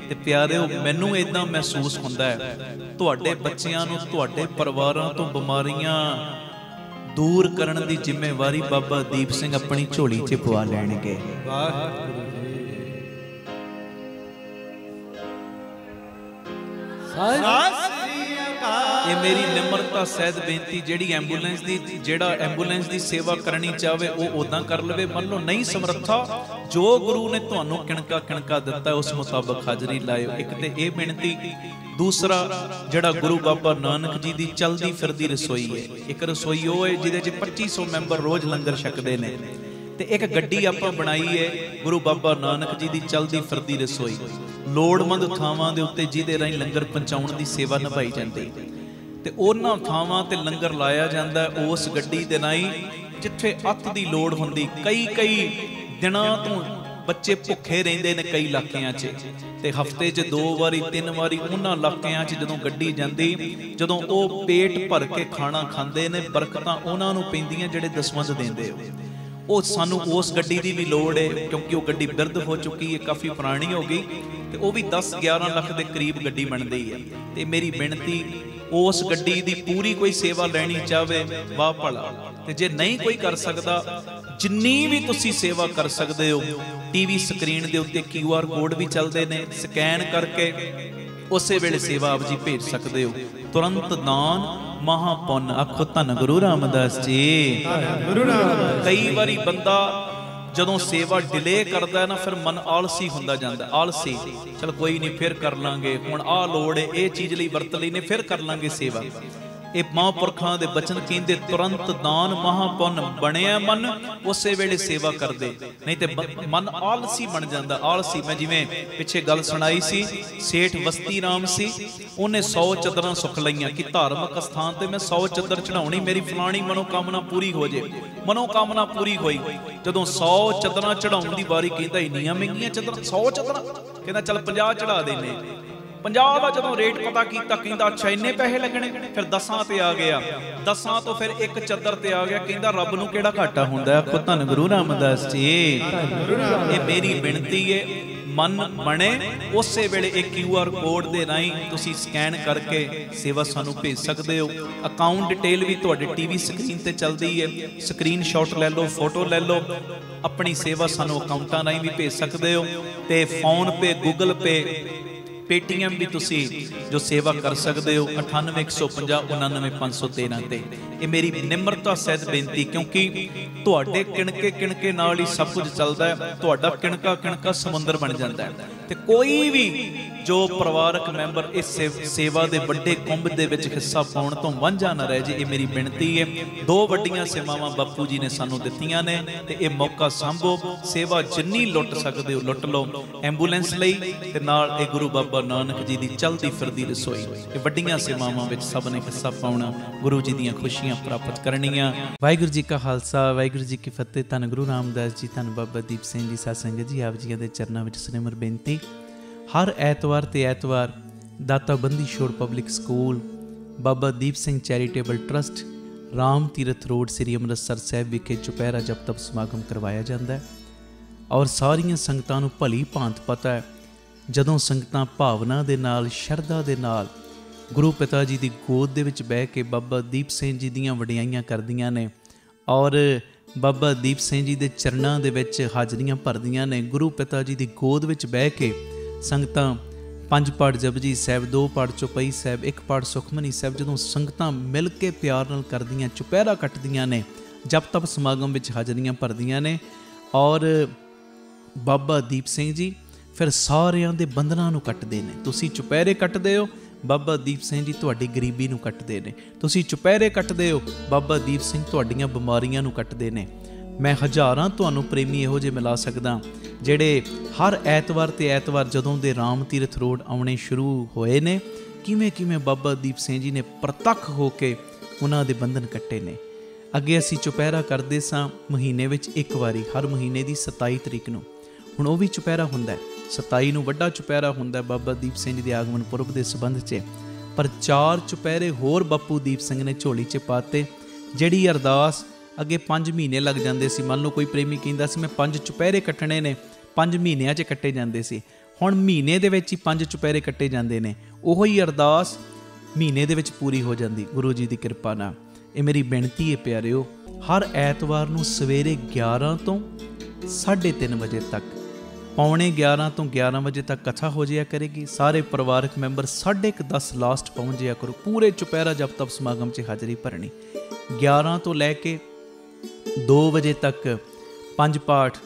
ते प्यारिओ मैनूं इदां महसूस हुंदा है तुहाडे बच्चिआं नूं तुहाडे परिवारां तो बीमारियां दूर करन दी जिम्मेवारी बाबा दीप सिंह अपनी झोली च पवा लैणगे। ये मेरी निमरता सहित बेनती जेड़ी एंबूलेंस दी जेड़ा एंबूलेंस दी सेवा करनी चाहे वो उदां कर लवे मान लो नहीं समर्था जो गुरु ने तुहानू किणका किणका दिता उस मुताबक हाजरी लाओ। एक ते ये बेनती दूसरा जड़ा गुरु बाबा नानक जी की चलती फिरती रसोई है एक रसोई वो है जिहदे च 2500 मैंबर रोज लंगर छकते हैं ते एक गड्डी आपां बनाई है गुरु बाबा नानक जी की चलती फिरती रसोई लोड़मंद थावां दे उत्ते जिहदे राहीं लंगर पहुंचाउण दी सेवा निभाई जाती ते उन्हां थावां ते लंगर लाया जांदा उस गड्डी दे राहीं जिथे अत दी लोड़ हुंदी कई दिनां तो बच्चे भुखे रहिंदे ने कई इलाकिਆਂ 'ਚ ते हफ्ते 'ਚ 2 वारी 3 वारी उन्हां इलाकिਆਂ 'ਚ जदों गड्डी जांदी जदों ਉਹ पेट भर के खाना खांदे ने बरकतां उन्हां नूं पैंदियां ਜਿਹੜੇ दसवंध देंदे ਉਹ सानू उस गड्डी की भी लोड़ है क्योंकि वो गड्डी बिरध हो चुकी है काफ़ी पुरानी हो गई तो वह भी 10-11 लाख के करीब गड्डी बनती है। तो मेरी बेनती उस गड्डी की पूरी कोई सेवा लेनी चाहे वाह भला ते जे नहीं कोई कर सकता जिन्नी भी तुसी सेवा कर सकते हो टीवी स्क्रीन के उत्ते QR कोड भी चलते हैं स्कैन करके उस वेले सेवा आप जी भेज सकते हो। तुरंत दान महापुन आखो धन गुरु रामदास जी। कई बारी बंदा जदों सेवा डिले करता है ना फिर मन आलसी हुंदा जांदा आलसी चल कोई नहीं फिर कर लांगे हुण आ लोड़ है ये चीज़ लई वरत लई ने फिर कर लांगे सेवा ਇਹ ਮਹਾਂਪੁਰਖਾਂ ਦੇ ਬਚਨ ਕਹਿੰਦੇ ਤੁਰੰਤ ਦਾਨ ਮਹਾਪੁੰਨ ਬਣਿਆ ਮਨ ਉਸੇ ਵੇਲੇ ਸੇਵਾ ਕਰਦੇ, ਨਹੀਂ ਤੇ ਮਨ ਆਲਸੀ ਬਣ ਜਾਂਦਾ। ਆਲਸੀ, ਮੈਂ ਜਿਵੇਂ ਪਿੱਛੇ ਗੱਲ ਸੁਣਾਈ ਸੀ, ਸੇਠ ਵਸਤੀ ਰਾਮ ਸੀ, ਉਹਨੇ 100 ਚੱਦਰਾਂ ਸੁੱਖ ਲਈਆਂ ਕਿ ਧਾਰਮਿਕ ਸਥਾਨ ਤੇ ਮੈਂ 100 ਚੱਦਰ ਚੜਾਉਣੀ, ਮੇਰੀ ਫਲਾਣੀ ਮਨੋਕਾਮਨਾ ਪੂਰੀ ਹੋ ਜੇ। ਮਨੋਕਾਮਨਾ ਪੂਰੀ ਹੋਈ, ਜਦੋਂ 100 ਚੱਦਰਾਂ ਚੜਾਉਣ ਦੀ ਵਾਰੀ ਕਹਿੰਦਾ ਇੰਨੀਆਂ ਮਹਿੰਗੀਆਂ ਚੱਦਰਾਂ, 100 ਚੱਦਰਾਂ, ਕਹਿੰਦਾ ਚੱਲ 50 ਚੜਾ ਦੇਨੇ। 50 ਦਾ ਜਦੋਂ ਰੇਟ ਪਤਾ ਕੀਤਾ ਕਹਿੰਦਾ ਅੱਛਾ ਇੰਨੇ ਪੈਸੇ ਲੱਗਣੇ। ਫਿਰ 10 ਤੇ ਆ ਗਿਆ, 10 ਤੋਂ ਫਿਰ ਇੱਕ ਚੱਦਰ ਤੇ ਆ ਗਿਆ, ਕਹਿੰਦਾ ਰੱਬ ਨੂੰ ਕਿਹੜਾ ਘਾਟਾ ਹੁੰਦਾ। ਆਖੋ ਧੰਨ ਗੁਰੂ ਰਾਮਦਾਸ ਜੀ। ਇਹ ਮੇਰੀ ਬੇਨਤੀ ਹੈ, ਮਨ ਬਣੇ ਉਸੇ ਵੇਲੇ ਇਹ QR ਕੋਡ ਦੇ ਰਾਹੀਂ ਤੁਸੀਂ ਸਕੈਨ ਕਰਕੇ ਸੇਵਾ ਸਾਨੂੰ ਭੇਜ ਸਕਦੇ ਹੋ। ਅਕਾਊਂਟ ਡਿਟੇਲ ਵੀ ਤੁਹਾਡੇ TV ਸਕਰੀਨ ਤੇ ਚੱਲਦੀ ਹੈ, ਸਕਰੀਨਸ਼ਾਟ ਲੈ ਲਓ, ਫੋਟੋ ਲੈ ਲਓ, ਆਪਣੀ ਸੇਵਾ ਸਾਨੂੰ ਅਕਾਊਂਟਾਂ ਰਾਹੀਂ ਵੀ ਭੇਜ ਸਕਦੇ ਹੋ। ਤੇ ਫੋਨ ਪੇ, ਗੂਗਲ ਪੇ, ਪੇਟੀਐਮ ਵੀ ਤੁਸੀਂ ਜੋ ਸੇਵਾ ਕਰ ਸਕਦੇ ਹੋ 9815099513 ਤੇ। ਇਹ ਮੇਰੀ ਨਿਮਰਤਾ ਸਹਿਤ ਬੇਨਤੀ, ਕਿਉਂਕਿ ਤੁਹਾਡੇ ਕਿਣਕੇ ਨਾਲ ਹੀ ਸਭ ਕੁਝ ਚੱਲਦਾ ਹੈ। ਤੁਹਾਡਾ ਕਿਣਕਾ ਸਮੁੰਦਰ ਬਣ ਜਾਂਦਾ ਹੈ। ਤੇ ਕੋਈ ਵੀ ਜੋ ਪਰਿਵਾਰਕ ਮੈਂਬਰ ਇਸ ਸੇਵਾ ਦੇ ਵੱਡੇ ਕੁੰਭ ਦੇ ਵਿੱਚ ਹਿੱਸਾ ਪਾਉਣ ਤੋਂ ਵਾਂਝਾ ਨਾ ਰਹਿ ਜੇ, ਇਹ ਮੇਰੀ ਬੇਨਤੀ ਹੈ। 2 ਵੱਡੀਆਂ ਸੇਵਾਵਾਂ ਬਾਪੂ ਜੀ ਨੇ ਸਾਨੂੰ ਦਿੱਤੀਆਂ ਨੇ ਤੇ ਇਹ ਮੌਕਾ ਸੰਭੋ। ਸੇਵਾ ਜਿੰਨੀ ਲੁੱਟ ਸਕਦੇ ਹੋ ਲੁੱਟ ਲਓ, ਐਂਬੂਲੈਂਸ ਲਈ ਤੇ ਨਾਲ ਇਹ ਗੁਰੂ ਬਾਬਾ ਨਾਨਕ ਜੀ ਦੀ ਚਲਦੀ ਫਿਰਦੀ ਰਸੋਈ। ਇਹ ਵੱਡੀਆਂ ਸੇਵਾਵਾਂ ਵਿੱਚ ਸਭ ਨੇ ਹਿੱਸਾ ਪਾਉਣਾ, ਗੁਰੂ ਜੀ ਦੀਆਂ ਖੁਸ਼ੀਆਂ ਪ੍ਰਾਪਤ ਕਰਨੀਆਂ। ਵਾਹਿਗੁਰੂ ਜੀ ਕਾ ਖਾਲਸਾ, ਵਾਹਿਗੁਰੂ ਜੀ ਕੀ ਫਤਿਹ। ਧੰਨ ਗੁਰੂ ਰਾਮਦਾਸ ਜੀ, ਧੰਨ ਬਾਬਾ ਦੀਪ ਸਿੰਘ ਜੀ। ਸਾਧ ਸੰਗਤ ਜੀ, ਆਪ ਜੀਆਂ ਦੇ ਚਰਨਾਂ ਵਿੱਚ ਸਿਮਰ ਬੇਨਤੀ। ਹਰ ਐਤਵਾਰ ਤੇ ਐਤਵਾਰ ਦਾਤਾ Bandi Chhor public school, Baba Deep Singh charitable trust, Ram Tirath road, ਸ੍ਰੀ ਅੰਮ੍ਰਿਤਸਰ ਸਾਹਿਬ ਵਿਖੇ ਚੁਪਹਿਰਾ ਜਪ ਤਪ ਸਮਾਗਮ ਕਰਵਾਇਆ ਜਾਂਦਾ ਹੈ। ਔਰ ਸਾਰੀਆਂ ਸੰਗਤਾਂ ਨੂੰ ਭਲੀ ਭਾਂਤ ਪਤਾ ਹੈ, ਜਦੋਂ ਸੰਗਤਾਂ ਭਾਵਨਾ ਦੇ ਨਾਲ, ਸ਼ਰਧਾ ਦੇ ਨਾਲ ਗੁਰੂ ਪਿਤਾ ਜੀ ਦੀ ਗੋਦ ਦੇ ਵਿੱਚ ਬਹਿ ਕੇ ਬਾਬਾ ਦੀਪ ਸਿੰਘ ਜੀ ਦੀਆਂ ਵਡਿਆਈਆਂ ਕਰਦੀਆਂ ਨੇ ਔਰ ਬਾਬਾ ਦੀਪ ਸਿੰਘ ਜੀ ਦੇ ਚਰਨਾਂ ਦੇ ਵਿੱਚ ਹਾਜ਼ਰੀਆਂ ਭਰਦੀਆਂ ਨੇ, ਗੁਰੂ ਪਿਤਾ ਜੀ ਦੀ ਗੋਦ ਵਿੱਚ ਬਹਿ ਕੇ ਸੰਗਤਾਂ 5 ਪਾਠ ਜਪਜੀ ਸਾਹਿਬ, 2 ਪਾਠ ਚੌਪਈ ਸਾਹਿਬ, 1 ਪਾਠ ਸੁਖਮਨੀ ਸਾਹਿਬ, ਜਦੋਂ ਸੰਗਤਾਂ ਮਿਲ ਕੇ ਪਿਆਰ ਨਾਲ ਕਰਦੀਆਂ, ਚੁਪਹਿਰਾ ਕੱਟਦੀਆਂ ਨੇ, ਜਪ ਤਪ ਸਮਾਗਮ ਵਿੱਚ ਹਾਜ਼ਰੀਆਂ ਭਰਦੀਆਂ ਨੇ। ਔਰ ਬਾਬਾ ਦੀਪ ਸਿੰਘ ਜੀ ਫਿਰ ਸਾਰਿਆਂ ਦੇ ਬੰਧਨਾਂ ਨੂੰ ਕੱਟਦੇ ਨੇ। ਤੁਸੀਂ ਚੁਪਹਿਰੇ ਕੱਟਦੇ ਹੋ, ਬਾਬਾ ਦੀਪ ਸਿੰਘ ਜੀ ਤੁਹਾਡੀ ਗਰੀਬੀ ਨੂੰ ਕੱਟਦੇ ਨੇ। ਤੁਸੀਂ ਚੁਪਹਿਰੇ ਕੱਟਦੇ ਹੋ, ਬਾਬਾ ਦੀਪ ਸਿੰਘ ਤੁਹਾਡੀਆਂ ਬਿਮਾਰੀਆਂ ਨੂੰ ਕੱਟਦੇ ਨੇ। ਮੈਂ ਹਜ਼ਾਰਾਂ ਤੁਹਾਨੂੰ ਪ੍ਰੇਮੀ ਇਹੋ ਜਿਹੇ ਮਿਲਾ ਸਕਦਾ ਜਿਹੜੇ ਹਰ ਐਤਵਾਰ ਤੇ ਐਤਵਾਰ ਜਦੋਂ ਦੇ ਰਾਮ ਤੀਰਥ ਰੋਡ ਆਉਣੇ ਸ਼ੁਰੂ ਹੋਏ ਨੇ, ਕਿਵੇਂ ਬਾਬਾ ਦੀਪ ਸਿੰਘ ਜੀ ਨੇ ਪ੍ਰਤੱਖ ਹੋ ਕੇ ਉਹਨਾਂ ਦੇ ਬੰਧਨ ਕੱਟੇ ਨੇ। ਅੱਗੇ ਅਸੀਂ ਚੁਪਹਿਰਾ ਕਰਦੇ ਸਾਂ ਮਹੀਨੇ ਵਿੱਚ ਇੱਕ ਵਾਰੀ, ਹਰ ਮਹੀਨੇ ਦੀ 27 ਤਰੀਕ ਨੂੰ। ਹੁਣ ਉਹ ਵੀ ਚੁਪਹਿਰਾ ਹੁੰਦਾ, 27 ਨੂੰ ਵੱਡਾ ਚੁਪਹਿਰਾ ਹੁੰਦਾ ਬਾਬਾ ਦੀਪ ਸਿੰਘ ਜੀ ਦੇ ਆਗਮਨ ਪੁਰਬ ਦੇ ਸੰਬੰਧ 'ਚ। ਪਰ 4 ਚੁਪਹਿਰੇ ਹੋਰ ਬਾਪੂ ਦੀਪ ਸਿੰਘ ਨੇ ਝੋਲੀ 'ਚ ਪਾਤੇ। ਜਿਹੜੀ ਅਰਦਾਸ ਅੱਗੇ 5 ਮਹੀਨੇ ਲੱਗ ਜਾਂਦੇ ਸੀ, ਮੰਨ ਲਓ ਕੋਈ ਪ੍ਰੇਮੀ ਕਹਿੰਦਾ ਸੀ ਮੈਂ 5 ਚੁਪਹਿਰੇ ਕੱਟਣੇ ਨੇ, 5 ਮਹੀਨਿਆਂ 'ਚ ਕੱਟੇ ਜਾਂਦੇ ਸੀ। ਹੁਣ ਮਹੀਨੇ ਦੇ ਵਿੱਚ ਹੀ 5 ਚੁਪਹਿਰੇ ਕੱਟੇ ਜਾਂਦੇ ਨੇ। ਉਹੋ ਹੀ ਅਰਦਾਸ ਮਹੀਨੇ ਦੇ ਵਿੱਚ ਪੂਰੀ ਹੋ ਜਾਂਦੀ ਗੁਰੂ ਜੀ ਦੀ ਕਿਰਪਾ ਨਾਲ। ਇਹ ਮੇਰੀ ਬੇਨਤੀ ਹੈ ਪਿਆਰਿਓ, ਹਰ ਐਤਵਾਰ ਨੂੰ ਸਵੇਰੇ 11 ਤੋਂ 3:30 ਵਜੇ ਤੱਕ, ਪੌਣੇ 11 ਤੋਂ 11 ਵਜੇ ਤੱਕ ਕਥਾ ਹੋ ਜਾਇਆ ਕਰੇਗੀ। ਸਾਰੇ ਪਰਿਵਾਰਕ ਮੈਂਬਰ 10:30 ਲਾਸਟ ਪਹੁੰਚ ਜਾਇਆ ਕਰੋ। ਪੂਰੇ ਚੁਪਹਿਰਾ ਜਪ ਤਪ ਸਮਾਗਮ 'ਚ ਹਾਜ਼ਰੀ ਭਰਨੀ। 11 ਤੋਂ ਲੈ ਕੇ 2 ਵਜੇ ਤੱਕ 5 ਪਾਠ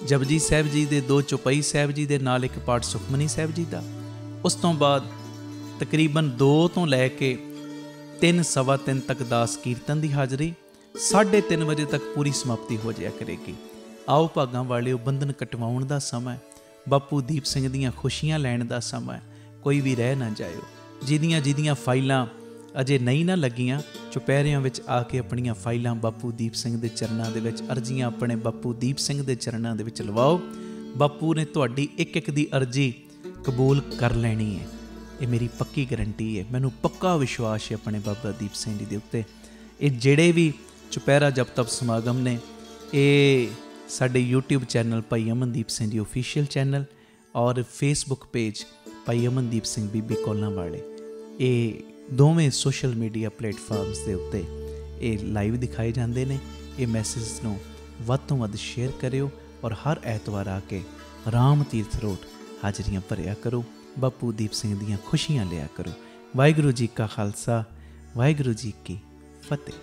ਜਪਜੀ ਸਾਹਿਬ ਜੀ ਦੇ, 2 ਚੌਪਈ ਸਾਹਿਬ ਜੀ ਦੇ, ਨਾਲ 1 ਪਾਠ ਸੁਖਮਨੀ ਸਾਹਿਬ ਜੀ ਦਾ। ਉਸ ਤੋਂ ਬਾਅਦ ਤਕਰੀਬਨ 2 ਤੋਂ ਲੈ ਕੇ 3, ਸਵਾ 3 ਤੱਕ ਦਾਸ ਕੀਰਤਨ ਦੀ ਹਾਜ਼ਰੀ। 3:30 ਵਜੇ ਤੱਕ ਪੂਰੀ ਸਮਾਪਤੀ ਹੋ ਜਾਇਆ ਕਰੇਗੀ। ਆਓ ਭਾਗਾਂ ਵਾਲਿਓ, ਬੰਧਨ ਕਟਵਾਉਣ ਦਾ ਸਮਾਂ, ਬਾਪੂ ਦੀਪ ਸਿੰਘ ਦੀਆਂ ਖੁਸ਼ੀਆਂ ਲੈਣ ਦਾ ਸਮਾਂ। ਕੋਈ ਵੀ ਰਹਿ ਨਾ ਜਾਇਓ। ਜਿਹਦੀਆਂ ਫਾਈਲਾਂ ਅਜੇ ਨਹੀਂ ਨਾ ਲੱਗੀਆਂ, ਚੁਪਹਿਰਿਆਂ ਵਿੱਚ ਆ ਕੇ ਆਪਣੀਆਂ ਫਾਈਲਾਂ ਬਾਪੂ ਦੀਪ ਸਿੰਘ ਦੇ ਚਰਨਾਂ ਦੇ ਵਿੱਚ, ਅਰਜ਼ੀਆਂ ਆਪਣੇ ਬਾਪੂ ਦੀਪ ਸਿੰਘ ਦੇ ਚਰਨਾਂ ਦੇ ਵਿੱਚ ਲਵਾਓ। ਬਾਪੂ ਨੇ ਤੁਹਾਡੀ ਇੱਕ ਦੀ ਅਰਜ਼ੀ ਕਬੂਲ ਕਰ ਲੈਣੀ ਹੈ। ਇਹ ਮੇਰੀ ਪੱਕੀ ਗਰੰਟੀ ਹੈ। ਮੈਨੂੰ ਪੱਕਾ ਵਿਸ਼ਵਾਸ ਹੈ ਆਪਣੇ ਬਾਬਾ ਦੀਪ ਸਿੰਘ ਜੀ ਦੇ ਉੱਤੇ। ਇਹ ਜਿਹੜੇ ਵੀ ਚੁਪਹਿਰਾ ਜਪ ਤਪ ਸਮਾਗਮ ਨੇ, ਇਹ ਸਾਡੇ YouTube ਚੈਨਲ ਭਾਈ ਅਮਨਦੀਪ ਸਿੰਘ ਜੀ ਆਫੀਸ਼ੀਅਲ ਚੈਨਲ ਔਰ Facebook ਪੇਜ ਭਾਈ ਅਮਨਦੀਪ ਸਿੰਘ ਬੀਬੀ ਕੋਲਾਂ ਵਾਲੇ, ਇਹ ਦੋਵੇਂ ਸੋਸ਼ਲ ਮੀਡੀਆ ਪਲੇਟਫਾਰਮਸ ਦੇ ਉੱਤੇ ਇਹ ਲਾਈਵ ਦਿਖਾਏ ਜਾਂਦੇ ਨੇ। ਇਹ ਮੈਸੇਜ ਨੂੰ ਵੱਧ ਤੋਂ ਵੱਧ ਸ਼ੇਅਰ ਕਰਿਓ ਔਰ ਹਰ ਐਤਵਾਰ ਆ ਕੇ ਰਾਮ ਤੀਰਥ ਰੋਡ ਹਾਜ਼ਰੀਆਂ ਭਰਿਆ ਕਰੋ। ਬਾਪੂ ਦੀਪ ਸਿੰਘ ਦੀਆਂ ਖੁਸ਼ੀਆਂ ਲਿਆ ਕਰੋ। ਵਾਹਿਗੁਰੂ ਜੀ ਕਾ ਖਾਲਸਾ, ਵਾਹਿਗੁਰੂ ਜੀ ਕੀ ਫਤਿਹ।